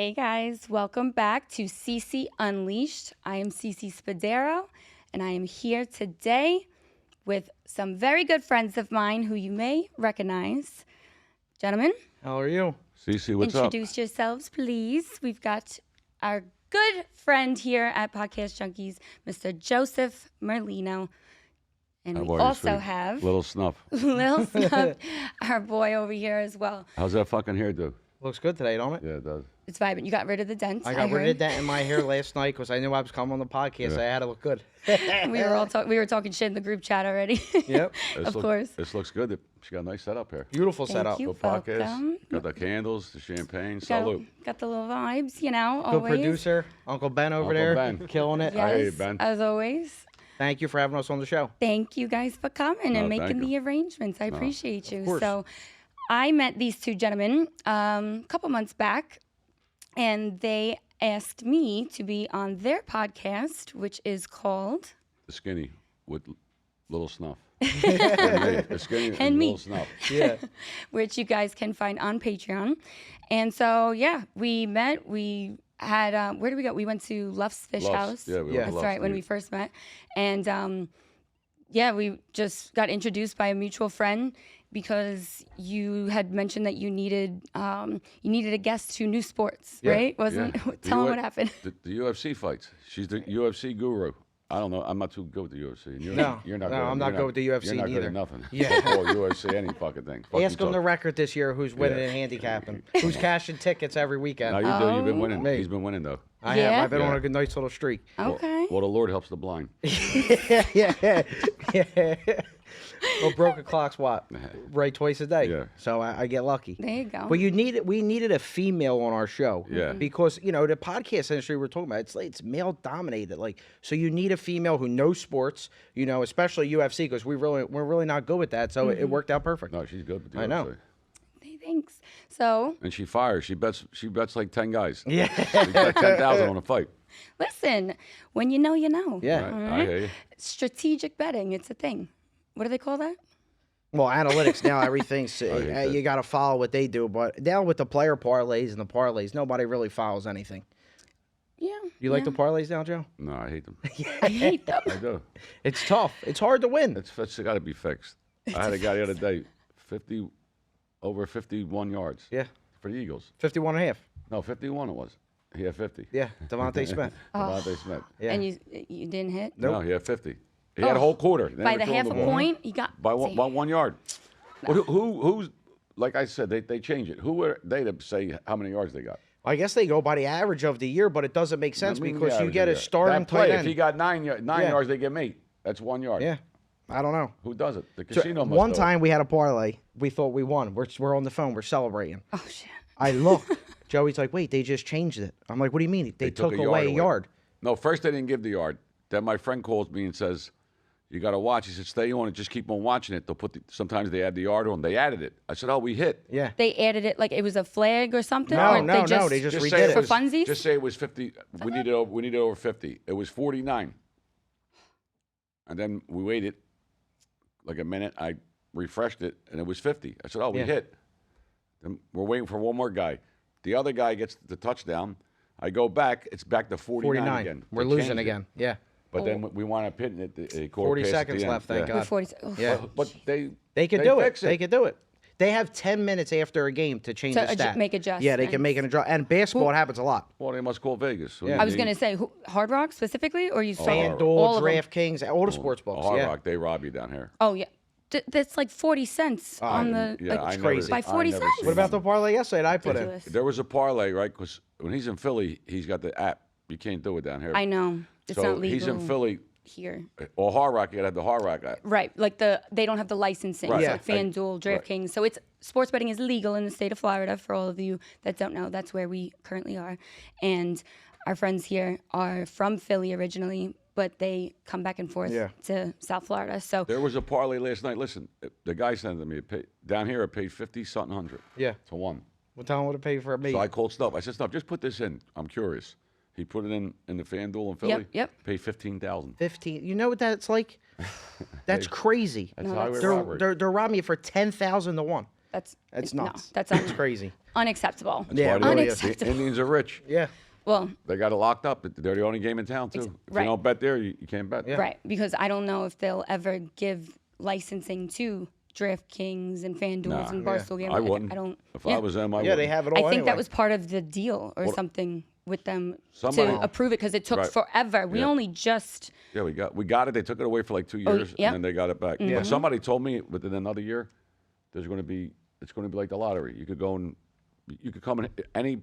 Hey guys, welcome back to CICI Unleashed. I am CICI Spadaro, and I am here today with some very good friends of mine who you may recognize. Gentlemen, How are you? CICI, what's up? introduce yourselves, please. We've got our good friend here at Podcast Junkies, Mr. Joseph Merlino. And we also have Little Snuff. Lil Snuff, our boy over here as well. How's that fucking hair do? Looks good today, don't it? Yeah, it does. It's vibing. You got rid of the dent. I got rid heard. of that in my hair last night because I knew I was coming on the podcast. Yeah. I had to look good. We were talking shit in the group chat already. Yep. Of course. This looks good. She got a nice setup here. Beautiful Thank setup. you. Good podcast. Welcome. Got the candles, the champagne. Got, Salute. got the little vibes, you know, Good always. producer, Uncle Ben over Uncle there, Ben. killing it. Yes, I hear you, Ben. as always. Thank you for having us on the show. Thank you guys for coming and No, thank making you. the arrangements. I appreciate you. course. So I met these two gentlemen a couple months back, and they asked me to be on their podcast, which is called... The skinny with Little Snuff. The skinny And me. Little Snuff. Yeah. which you guys can find on Patreon. And so, yeah, we met. We had, where did we go? We went to Luff's Fish Luff's. House. Yeah, we Yeah. went to That's Luff's right, when to we eat. first met. And, yeah, we just got introduced by a mutual friend because you had mentioned that you needed a guest to New Sports, Yeah, right? Wasn't? yeah. Tell them what happened. The UFC fights. She's the UFC guru. I don't know. I'm not too good with the UFC. And You're No, not, you're not no, good. I'm not you're good with the UFC You're not good neither. at nothing. Yeah. Football, UFC, any fucking thing. Fuck Ask you him the talk. record this year who's winning Yeah. in handicapping, who's cashing tickets every weekend. No, you do. You've been Oh. winning. Me. He's been winning, though. I Yeah? have. I've been Yeah. on a good, nice little streak. Okay. Well, the Lord helps the blind. yeah. Well, broken clock's what? Right twice a day. Yeah. So I get lucky. There you go. But we needed a female on our show. Yeah. Because, the podcast industry we're talking about, it's male dominated. So you need a female who knows sports, especially UFC, because we're really not good with that. So it worked out perfect. No, she's good with the I know. UFC. Hey, thanks. So, And she fires. She bets like 10 guys. Yeah. She bet 10,000 on a fight. listen, when you know, you know. Yeah. Right? I hear you. Strategic betting, it's a thing. What do they call that? Well, analytics now, everything's, hate that. you got to follow what they do. But now with the player parlays and the parlays, nobody really follows anything. Yeah. You like the parlays now, Joe? No, I hate them. I hate them. I do. It's tough. It's hard to win. It's got to be fixed. I had a guy the other day, over 51 yards. Yeah. For the Eagles. 51 and a half. No, 51 it was. He had 50. Yeah. Devontae Smith. Devontae Smith. Yeah. And you didn't hit? No, he had 50. He had a whole quarter. They By never the threw him half a the ball. point, he got... By See, 1 yard. Well, who's, like I said, they change it. Who are they to say how many yards they got? I guess they go by the average of the year, but it doesn't make sense I mean, because yeah, you get a yeah. starting That play, tight if end. he got nine Yeah. yards, they get him 8. That's 1 yard. Yeah. I don't know. Who does it? The So, casino must one do it. time we had a parlay. We thought we won. We're on the phone. We're celebrating. Oh, shit. I looked. Joey's like, wait, they just changed it. I'm like, what do you mean? They took away a yard. No, first they didn't give the yard. Then my friend calls me and says, "You got to watch." He said, "Stay on it. Just keep on watching it. They'll put. Sometimes they add the yard on. They added it." I said, "Oh, we hit." Yeah. They added it like it was a flag or something? No, or no, they no, they just Just redid say it. it For was, funsies? Just say it was 50. We needed over 50. It was 49. And then we waited like a minute. I refreshed it, and it was 50. I said, "Oh, we Yeah. hit." Then we're waiting for one more guy. The other guy gets the touchdown. I go back. It's back to 49, 49. again. We're They losing changed it. again. Yeah. But then we wound up hitting it. A quarter 40 past at seconds the end. left, thank Yeah. God. 40, oh, Yeah. But They can do it. fix They can do it. They have 10 minutes after a game to change To the stat. make Yeah, they can make an adjustment. And basketball, it happens a lot. Well, they must call Vegas. Yeah. I was going to say, Hard Rock specifically, or you saw Hard Rock. all FanDuel, of them? DraftKings, all the sports books. Hard Yeah. Rock, they rob you down here. Oh, yeah. That's like 40 cents on the... Yeah, like, I crazy. By 40 never cents? seen What about the parlay yesterday that I put in? Ridiculous. There was a parlay, right? Because when he's in Philly, he's got the app. You can't do it down here. I know. It's so not legal he's in Philly. here. Or Hard Rock, you gotta have the Hard Rock app. Right, like they don't have the licensing, Right. so Yeah. like FanDuel, DraftKings. So it's sports betting is legal in the state of Florida. For all of you that don't know, that's where we currently are. And our friends here are from Philly originally, but they come back and forth Yeah. to South Florida. So There was a parlay last night. Listen, the guy sent it to me. Down here, I paid 50-something hundred. Yeah. To 1. Well, tell them what to pay for a meat. So I called Snuff. I said, "Snuff, just put this in. I'm curious." He put it in the FanDuel in Philly. Yep. Paid 15,000. 15. You know what that's like? That's crazy. That's highway They're, robbery. they're robbing you for 10,000 to 1. That's no, nuts. that's It's crazy. unacceptable. Yeah, Why it the really is. The Indians are rich. Yeah. Well, They got it locked up. They're the only game in town, too. If right. you don't bet there, you can't bet. Yeah. right, because I don't know if they'll ever give licensing to DraftKings and FanDuel Nah. and Yeah. Barstool Gambling. I wouldn't. I don't. If yeah. I was them, I Yeah, would. they have it all I think anyway. that was part of the deal or something with them Somebody- to approve it because it took Right. forever. We Yeah. only just. Yeah, we got it. They took it away for like 2 years, yep. and then they got it back. But somebody told me within another year, it's going to be like the lottery. You could go and you could come in any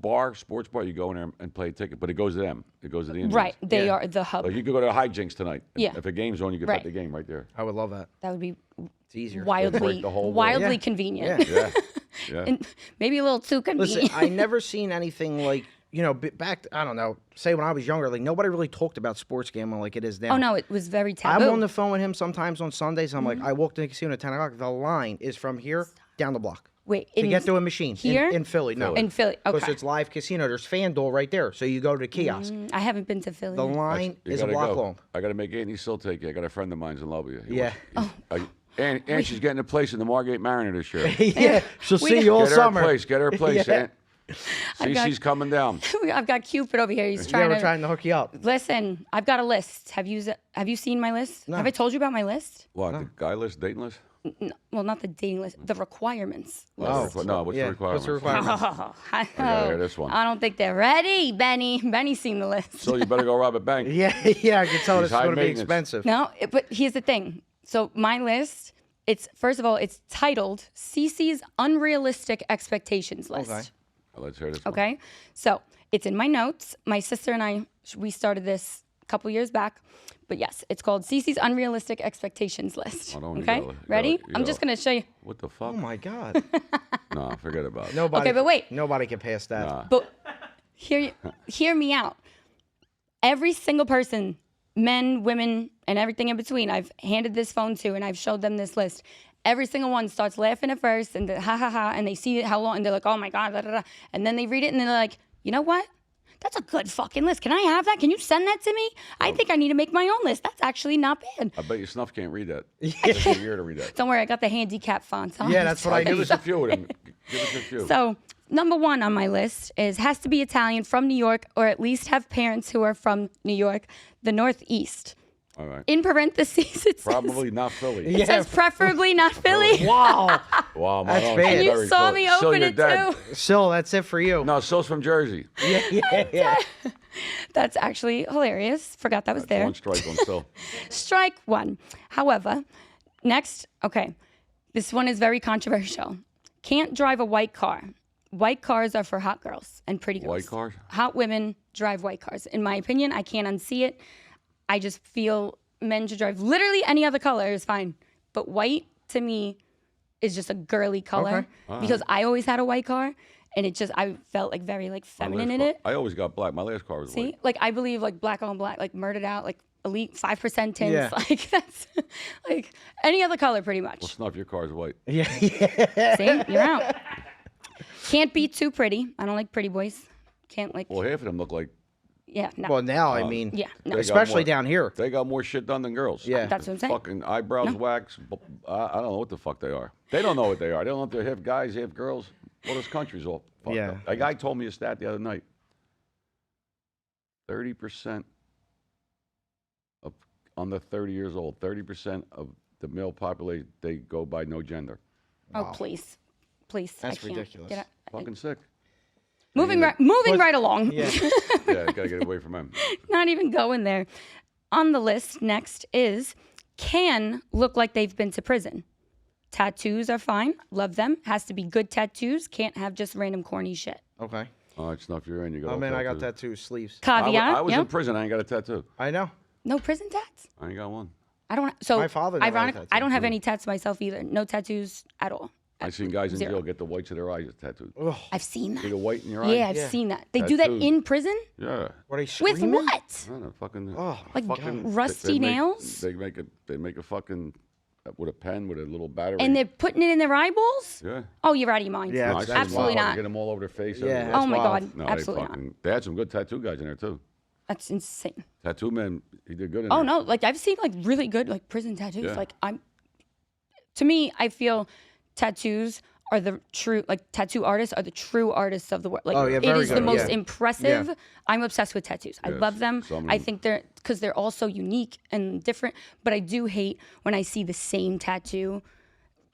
bar, sports bar. You go in there and play a ticket, but it goes to them. It goes to the Indians. Right, they Yeah. are the hub. Like you could go to Hijinks tonight. Yeah. If a game's on, you could Right. bet the game right there. I would love that. That would be It's easier. wildly, the whole world. wildly Yeah. convenient, Yeah. Yeah. and maybe a little too convenient. Listen, I never seen anything like, back, I don't know, say when I was younger, like nobody really talked about sports gambling like it is now. oh no, it was very taboo. I'm on the phone with him sometimes on Sundays. I'm like, I walked in the casino at 10 o'clock. The line is from here down the block. Wait, To get to a machine. here? In Philly. No. in Philly. Because Okay, it's live casino. There's FanDuel right there. So you go to the kiosk. I haven't been to Philly. The line You is a gotta block go. long. I got to make Andy still take you. I got a friend of mine's in love with you. Yeah. And she's getting a place in the Margate Mariner this year. Yeah. She'll see you all Get her summer. a place. Get her a place. Yeah. CC's coming down. I've got Cupid over here. He's Yeah, trying we're to trying to hook you up. listen. I've got a list. Have you seen my list? No. Have I told you about my list? What, the guy list, dating list? No, well, not the dating list. The requirements list. No, what's the requirement? What's the requirement? Oh, I gotta hear know. this one. I don't think they're ready, Benny. Benny's seen the list. So you better go rob a bank. Yeah, I can tell He's this is high going to be maintenance. expensive. No, but here's the thing. So my list, it's first of all, it's titled CICI's Unrealistic Expectations List. Okay. Well, let's hear this one. Okay. So it's in my notes. My sister and I, we started this a couple years back. But yes, it's called CICI's Unrealistic Expectations List. Hold on, you Okay. gotta- Ready? you I'm just gotta- going to show you. What the fuck? Oh, my God. No, forget about it. Nobody. Okay, but wait. Nobody can pass that. Nah. But hear me out. Every single person, men, women, and everything in between, I've handed this phone to and I've showed them this list. Every single one starts laughing at first and ha ha ha, and they see it how long, and they're like, oh my God, da, da, da. And then they read it and they're like, you know what? That's a good fucking list. Can I have that? Can you send that to me? I think I need to make my own list. That's actually not bad. I bet you Snuff can't read that. It's a year to read that. Don't worry, I got the handicap fonts on. Yeah, that's what I Give need. us a few of them. Give us a few. So, number one on my list has to be Italian from New York, or at least have parents who are from New York, the Northeast. All right. In parentheses, it Probably not Philly. says, it says preferably not Philly. Wow. Wow, That's my bad. And you very saw close. me Still open your it dad. too. Sil, that's it for you. No, Sil's from Jersey. Yeah. That's actually hilarious. Forgot that was there. One strike on Sil. Strike one. However, next, okay, this one is very controversial. Can't drive a white car. White cars are for hot girls and pretty girls. White cars? Hot women drive white cars. In my opinion, I can't unsee it. I just feel men should drive literally any other color is fine. But white, to me, is just a girly color. Okay. Because I always had a white car. And it just, I felt like very like My feminine last in car- it. I always got black. My last car was See, white. like I believe like black on black, like murdered out, like elite 5% tints, Yeah. like that's like any other color pretty much. Well, Snuff, your car's white. Yeah. See, you're out. Can't be too pretty. I don't like pretty boys. Can't like, Well, half of them look like yeah, no. Well, now, I mean, Yeah, no. They got especially more- down here. they got more shit done than girls. Yeah. That's what I'm saying. Fucking eyebrows wax. I don't know what the fuck they are. They don't know what they are. They don't know if they're half guys, half girls. Well, this country's all fucked Yeah. up. A guy told me a stat the other night. 30% of under 30 years old, 30% of the male population, they go by no gender. Oh, Wow. please. Please. That's I can't. ridiculous. Get out. Fucking sick. Moving right along. Yeah. Yeah, gotta get away from him. Not even going there. On the list next is can look like they've been to prison. Tattoos are fine. Love them. Has to be good tattoos. Can't have just random corny shit. Okay. All right, Snuff, you're in. You got Oh, all man, I got tattoos. tattoos, sleeves. Caveat. I was yeah. in prison. I ain't got a tattoo. I know. No prison tats? I ain't got one. I don't. So My father never had a ironic. tattoo. I don't have any tats myself either. No tattoos at all. I seen guys in Zero. jail get the whites of their eyes tattooed. Ugh. I've seen See that. the white in your eye? Yeah, I've Yeah. seen that. They do that Tattoos. in prison Yeah. Were they with screaming? what? I don't know, fucking. Oh, Like fucking, rusty nails? They make a fucking with a pen with a little battery. And they're putting it in their eyeballs? yeah. Oh, you're out of your mind. Yeah, No, I that's seen them absolutely wild. not. Get them all over their face. Yeah. everywhere. Oh my wild. God, No, absolutely not. They had some good tattoo guys in there too. That's insane. Tattoo man, he did good in Oh there. no, like I've seen like really good like prison tattoos. Yeah. Like to me, I feel tattoos are the true, like tattoo artists are the true artists of the world. Like Oh, yeah, it very is the good, most yeah. impressive. Yeah. I'm obsessed with tattoos. I Yes, love them. some of I them- think because they're all so unique and different. But I do hate when I see the same tattoo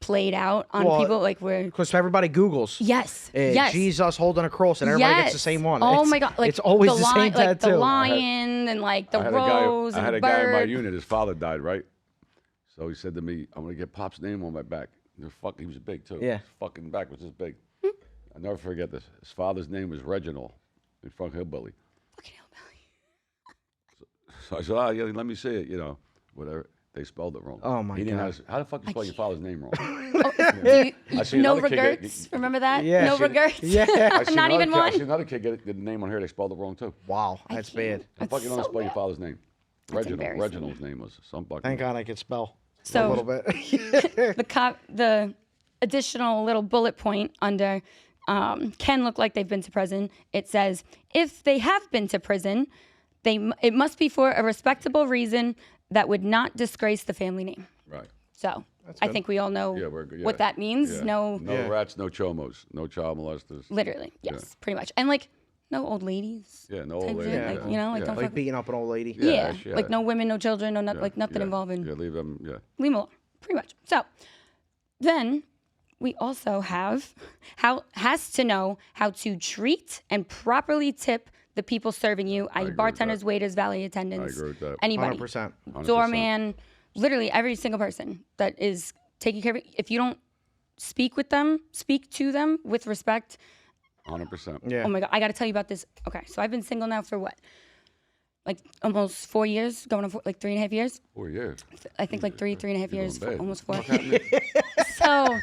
played out on Well, people, like where Because everybody Googles. yes, yes. Jesus holding a cross, and everybody gets the same one. Oh It's- my god! Like it's always the same like tattoo. the lion and like the I had rose I and had the a guy in my bird. unit. His father died, right? So he said to me, "I'm gonna get Pop's name on my back." He was big too. Yeah. His fucking back was this big. Hmm. I'll never forget this. His father's name was Reginald. He's from Hillbilly. Fucking hillbilly. So I said, "Oh yeah, let me see it." You know, whatever. They spelled it wrong. Oh, my He didn't God. have, how the fuck you spell your father's name wrong? Do I seen no another kid get- regrets. Remember that? Yeah. No I seen- regrets. yeah. I seen Not another even kid, I one. seen another kid get the name on here. They spelled it wrong too. Wow, that's bad. How the fuck you don't so spell your bad. father's name? Reginald. embarrassing. Reginald's name was some fucking. Thank God I could spell So- a little bit. The additional little bullet point under can look like they've been to prison. It says if they have been to prison, it must be for a respectable reason that would not disgrace the family name. Right. So I think we all know Yeah, we're good. what Yeah. that means. Yeah. No, No Yeah. rats, no chomos, no child molesters. literally, yes, pretty much, and like no old ladies. Yeah, no type old shit, lady. like, yeah. you know, like yeah. don't Like fuck. beating up an old lady. Yeah, yeah. like no women, no children, no Yeah, like nothing yeah. involving. Yeah, leave them. Yeah. Leave them alone, pretty much. So then we also have has to know how to treat and properly tip the people serving you, i.e. agree with bartenders, that. waiters, valet attendants, I agree with that. anybody, 100%. 100%. doorman, literally every single person that is taking care of it. If you don't speak to them with respect. 100%. Yeah. Oh my God, I got to tell you about this. Okay, so I've been single now for what? Like almost 4 years, going on like 3.5 years. 4 years. I think like 3.5 You're years, going bad. almost 4. What happened? So,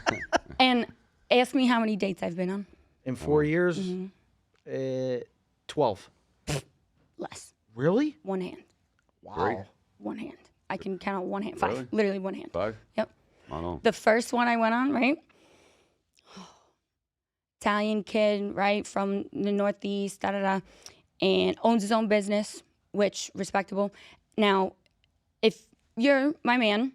and ask me how many dates I've been on. In 4 years, Mm-hmm. 12. Less. Really? One hand. Wow. One hand. I can count on one hand. 5. Really? Literally one hand. 5? Yep. I know. The first one I went on, right? Italian kid, right, from the Northeast, and owns his own business, which respectable. Now, if you're my man,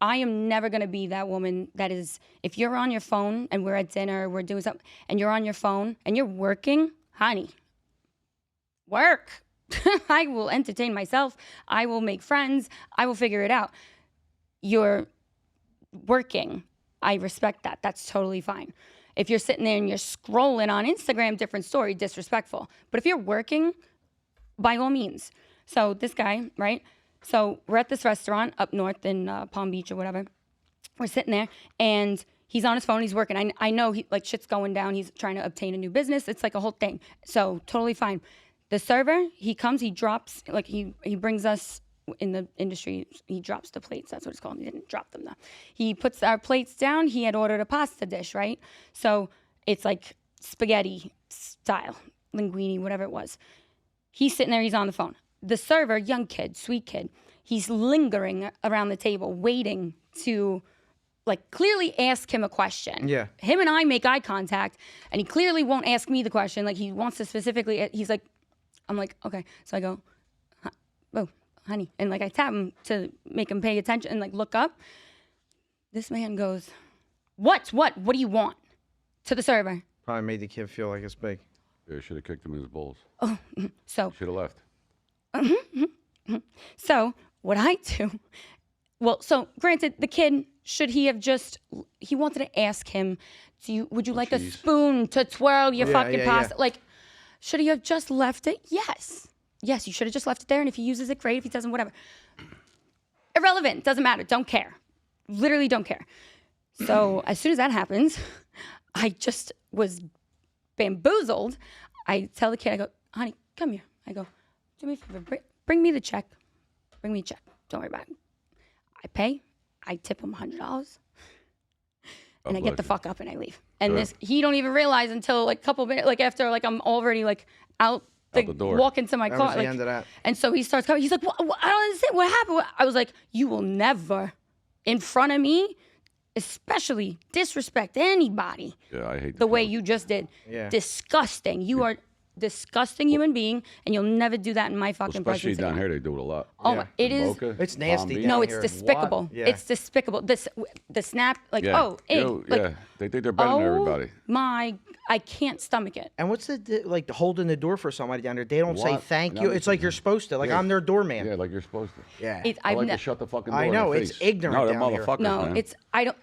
I am never gonna be that woman that is. If you're on your phone and we're at dinner, we're doing something, and you're on your phone and you're working, honey, work. I will entertain myself. I will make friends. I will figure it out. You're working. I respect that. That's totally fine. If you're sitting there and you're scrolling on Instagram, different story, disrespectful. But if you're working, by all means. So this guy, right? So we're at this restaurant up north in Palm Beach or whatever. We're sitting there and he's on his phone. He's working. I know he like shit's going down. He's trying to obtain a new business. It's like a whole thing. So totally fine. The server, he comes, he drops, like he brings us in the industry, he drops the plates. That's what it's called. He didn't drop them though. He puts our plates down. He had ordered a pasta dish, right? So it's like spaghetti style, linguine, whatever it was. He's sitting there, he's on the phone. The server, young kid, sweet kid, he's lingering around the table, waiting to like clearly ask him a question. Yeah. Him and I make eye contact, and he clearly won't ask me the question. Like he wants to specifically, he's like, I'm like, okay. So I go, oh, honey. And like I tap him to make him pay attention and like look up. This man goes, what do you want? To the server. Probably made the kid feel like it's big. Yeah, should have kicked him in his balls. So Should have left. So what I do, well, so granted, the kid, should he have just, he wanted to ask him, would you like a cheese. spoon to twirl your Yeah, fucking yeah, pasta? yeah. Like, should he have just left it? Yes. Yes, you should have just left it there. And if he uses it, great. If he doesn't, whatever. Irrelevant. Doesn't matter. Don't care. Literally don't care. So as soon as that happens, I just was bamboozled. I tell the kid, I go, honey, come here. I go, do me a favor, bring me the check. Bring me a check. Don't worry about it. I pay. I tip him $100. And I get the bless you. fuck up and I leave. And Sure. this, he don't even realize until like a couple minutes, like after like I'm already like out the door. walking to my That car. was the like, end of that. And so he starts coming. He's like, I don't understand. What happened? I was like, you will never, in front of me, especially disrespect anybody Yeah, I hate the way you just did. Yeah. Disgusting. You are disgusting human being, and you'll never do that in my fucking Especially presence. down again. here, they do it a lot. Oh, Yeah. it is. Boca, It's nasty Palm Beach. down No, it's here. despicable. What? Yeah. It's despicable. The snap, like, Yeah. oh, egg. Like, Yeah, they think they're better than everybody. I can't stomach it. And what's like holding the door for somebody down there? They don't say What? thank No, you. it's It's like you're supposed to. Like Yeah. I'm their doorman. Yeah, like you're supposed to. Yeah. I I've like ne- to shut the fucking door I in know, their it's face. ignorant No, they're down here. motherfuckers, No, man.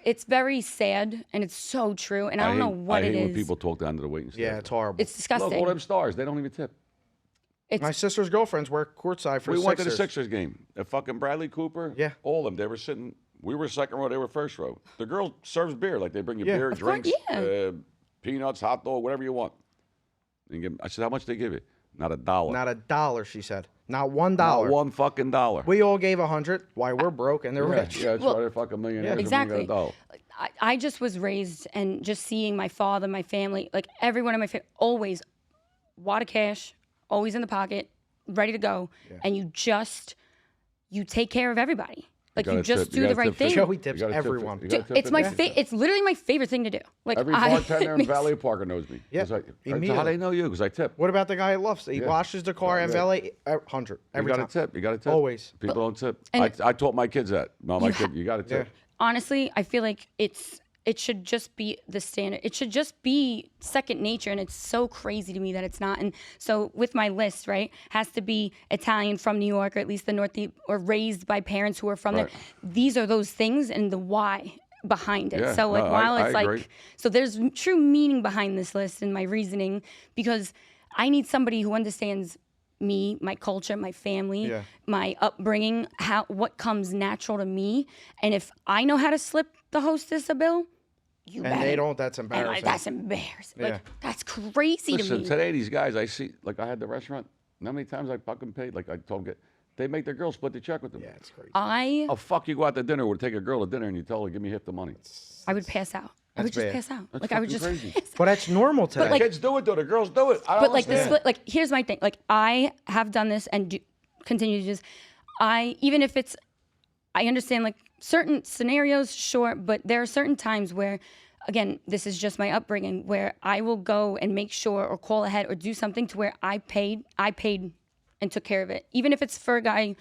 it's very sad, and it's so true, and I don't know what I it hate is. when people talk down to the waiting staff. Yeah, it's horrible. It's disgusting. Look, all them stars, they don't even tip. My sister's girlfriends work courtside for We the went to the Sixers. Sixers game. At fucking Bradley Cooper. Yeah. All of them. They were sitting. We were second row. They were first row. The girl serves beer. Like they bring you Yeah. beer, Of course, drinks, yeah. peanuts, hot dog, whatever you want. I said, how much they give you? Not $1. Not $1, she said. Not $1. Not one fucking dollar. We all gave 100. Why we're broke and they're yeah, rich. yeah, that's Well, why they're fucking millionaires. and we exactly. got a dollar. I just was raised, and just seeing my father, my family, like everyone in my family, always wad of cash, always in the pocket, ready to go, and you take care of everybody. Like you gotta just tip. You do the gotta right tip thing. Joey You tips gotta tip everyone. You gotta tip It's my fifty. it's literally my favorite thing to do. Like Every bartender in makes- Valley Parker knows me. Yeah, 'Cause I, so how immediately. they know you? Because I tip. What about the guy at Luff's? He Yeah. washes the car Yeah, and yeah. valet 100 You every got time. to tip. You got to tip. Always. People don't tip. and- I taught my kids that. No, my kid, you got to tip. Honestly, I feel like it should just be the standard. It should just be second nature, and it's so crazy to me that it's not. And so with my list, right, has to be Italian from New York, or at least the Northeast, or raised by parents who are from Right. there. These are those things, and the why behind it. Yeah, So like no, while I it's like, agree. so there's true meaning behind this list and my reasoning, because I need somebody who understands me, my culture, my family, Yeah. my upbringing, what comes natural to me. And if I know how to slip the hostess a bill, you And better. they don't, that's And embarrassing. that's embarrassing. Like Yeah. that's crazy to Listen, me. today these guys I see, like I had the restaurant. How many times I fucking paid? Like I told them, they make their girl split the check with them. Yeah, it's crazy. Oh fuck, you go out to dinner, or take a girl to dinner, and you tell her, give me half the money. I would pass out. I would That's just bad. pass out. That's Like I would fucking just. crazy. pass out. But that's normal today. like- Kids do it though. The girls do it. I don't But like the understand. split, like here's my thing. Like I have done this and continue to just. Even if it's, I understand like certain scenarios, sure, but there are certain times where, again, this is just my upbringing, where I will go and make sure or call ahead or do something to where I paid and took care of it, even if it's for a guy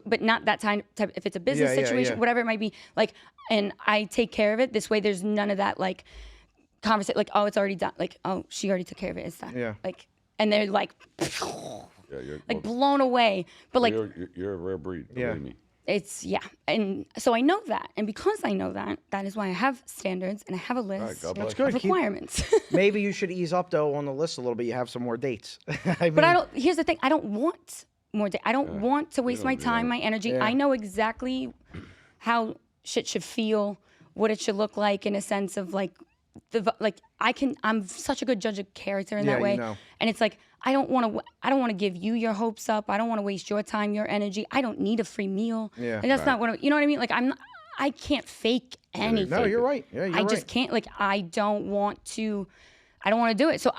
but not that type. If it's a business Yeah, yeah, situation, yeah. whatever it might be, like, and I take care of it. This way, there's none of that like conversation, like, oh, it's already done, like, oh, she already took care of it. It's done. Yeah. Like, and they're like, Yeah, you're, like blown away. But like, you're a rare breed. Yeah. Believe me. it's and so I know that, and because I know that, that is why I have standards and I have a list God of bless good. Keep- requirements. Maybe you should ease up though on the list a little bit. You have some more dates. But I don't. Here's the thing: I don't want more. I don't want to waste my time, my energy. Yeah. I know exactly how shit should feel, what it should look like, in a sense of like I'm such a good judge of character in Yeah, that you way. know. And it's like I don't want to give you your hopes up. I don't want to waste your time, your energy. I don't need a free meal. Yeah. Like, that's not what you know what I mean. Like I can't fake anything. No, you're right. Yeah, you're I right. just can't. Like I don't want to do it. So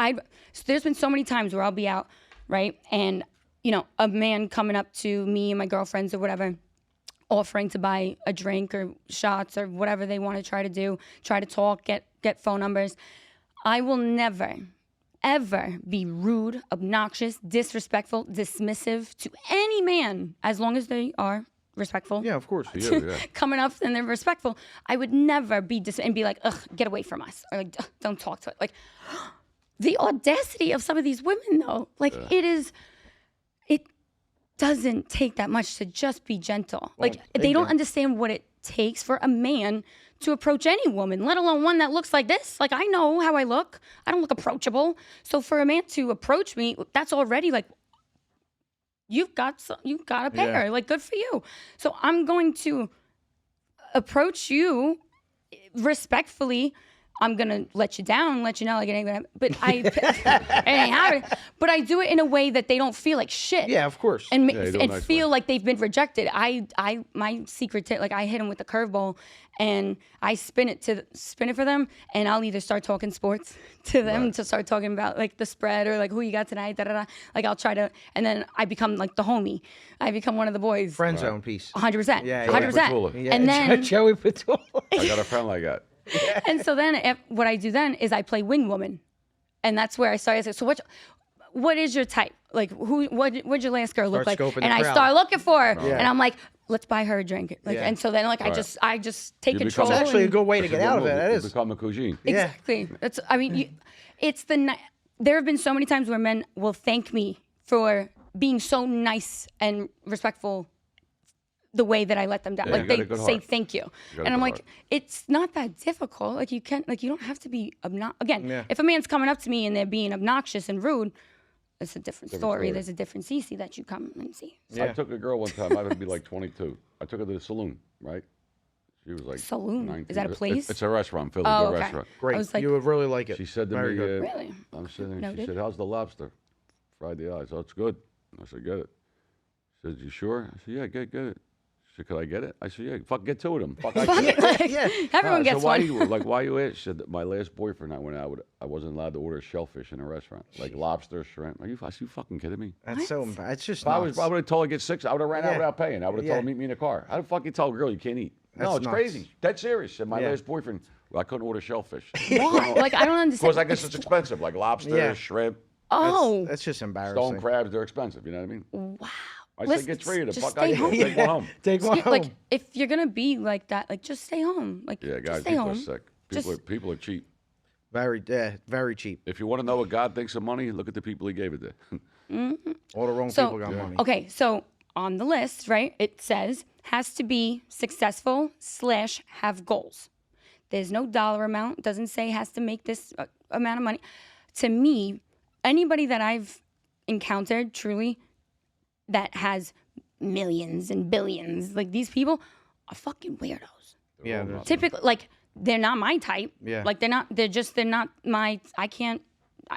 there's been so many times where I'll be out, right, and a man coming up to me and my girlfriends or whatever, offering to buy a drink or shots or whatever they want to try to talk, get phone numbers. I will never, ever be rude, obnoxious, disrespectful, dismissive to any man as long as they are respectful. Yeah, of course. Yeah. Coming up and they're respectful. I would never be and be like, ugh, get away from us, or like, don't talk to it. Like the audacity of some of these women, though, like it doesn't take that much to just be gentle. Like they don't understand what it takes for a man to approach any woman, let alone one that looks like this. Like I know how I look. I don't look approachable. So for a man to approach me, that's already like, you've got a pair. Yeah. Like good for you. So I'm going to approach you respectfully. I'm gonna let you down, let you know, like it ain't gonna. But it ain't happening. But I do it in a way that they don't feel like shit. Yeah, of course. And Yeah, you do a and nice feel way. like they've been rejected. My secret tip, like I hit them with the curveball, and I spin it for them, and I'll either start talking sports to them to start talking about like the spread or like who you got tonight, da da da. Like I'll try to, and then I become like the homie. I become one of the boys. Friend zone piece. 100%. Yeah, 100%. Petula. Yeah, And then Joey Petula. I got a friend like that. and so then what I do then is I play wing woman. And that's where I started. I said, so what is your type? Like, what'd your last girl look Start like? scoping And the I crowd. start looking for her, Yeah. and I'm like, let's buy her a drink. Like, Yeah. and so then like I just take You control. become- It's actually a and- good way to It's a get good out of it. move. That You is. become a cousine. Yeah. Exactly. That's. I mean, it's there have been so many times where men will thank me for being so nice and respectful the way that I let them down. Yeah, like you got a they good say heart. thank you. got a And I'm good like, heart. it's not that difficult. Like you don't have to be again, Yeah. if a man's coming up to me and they're being obnoxious and rude, it's a different story. story. There's a different CC that you come and see. I took a girl one time. I would be like 22. I took her to the saloon, right? She was like Saloon? 19. Is that a place? It's a restaurant, Philly, Oh, good okay. restaurant. Great. I was like, You would really like it. She said to Very me, good. really? I'm sitting there, she Noted. said, how's the lobster? Fried the eyes. Oh, it's good. I said, get it. She said, you sure? I said, yeah, get it. She said, could I get it? I said, yeah, fuck, get two of them. Fuck, I Fuck get it. it. Yeah. Everyone gets so why one. You, like, why you at? She said, that my last boyfriend I went out with, I wasn't allowed to order shellfish in a restaurant. Like lobster, shrimp. Are you fucking kidding me? That's so bad. It's just If I nuts. would have told her to get 6, I would have ran out Yeah. without paying. I would have Yeah. told her meet me in the car. How the fuck you tell a girl you can't eat? No, That's it's nuts. crazy. Dead serious. And my Yeah. last boyfriend, I couldn't order shellfish. Why? Like I don't understand. Because I guess it's expensive, like lobster, Yeah. shrimp, Oh, That's just embarrassing. stone crabs. They're expensive. You know what I mean? wow. I Listen, said, get 3 of them. just Fuck, stay I home. take one home. Take one home. Like if you're gonna be like that, like just stay home. Like Yeah, just guys, stay people home. are sick. Just- People are cheap. Very cheap. If you want to know what God thinks of money, look at the people He gave it to. All the wrong So people got money. okay, so on the list, right? It says has to be successful / have goals. There's no dollar amount. It doesn't say has to make this amount of money. To me, anybody that I've encountered truly that has millions and billions, like these people are fucking weirdos. Yeah. Typically, like they're not my type. Yeah. Like they're not my. I can't.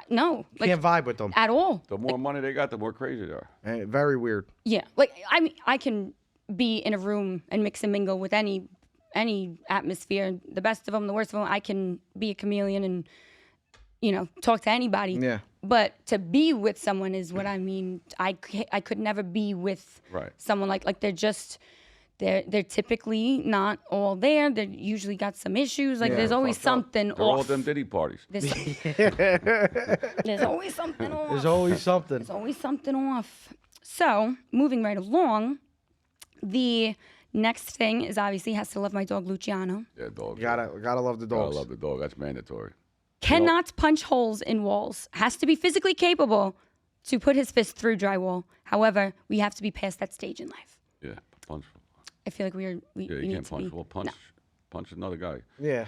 No. Like Can't vibe with them. at all. The more money they got, the more crazy they are. Very weird. Yeah, like I mean, I can be in a room and mix and mingle with any atmosphere, the best of them, the worst of them. I can be a chameleon and talk to anybody. Yeah. But to be with someone is what I mean. I could never be with Right. someone like they're typically not all there. They usually got some issues. Like Yeah. there's always Fucked up. something They're all off. at them Diddy parties. There's always something off. There's always something. There's always something off. So, moving right along, the next thing is obviously has to love my dog Luciano. Yeah, dogs. Gotta love the Gotta dogs. love the dog. That's mandatory. Cannot punch holes in walls. Has to be physically capable to put his fist through drywall. However, we have to be past that stage in life. Yeah, punch. I feel like we Yeah, need you can't to punch. be. Well, punch another guy. Yeah.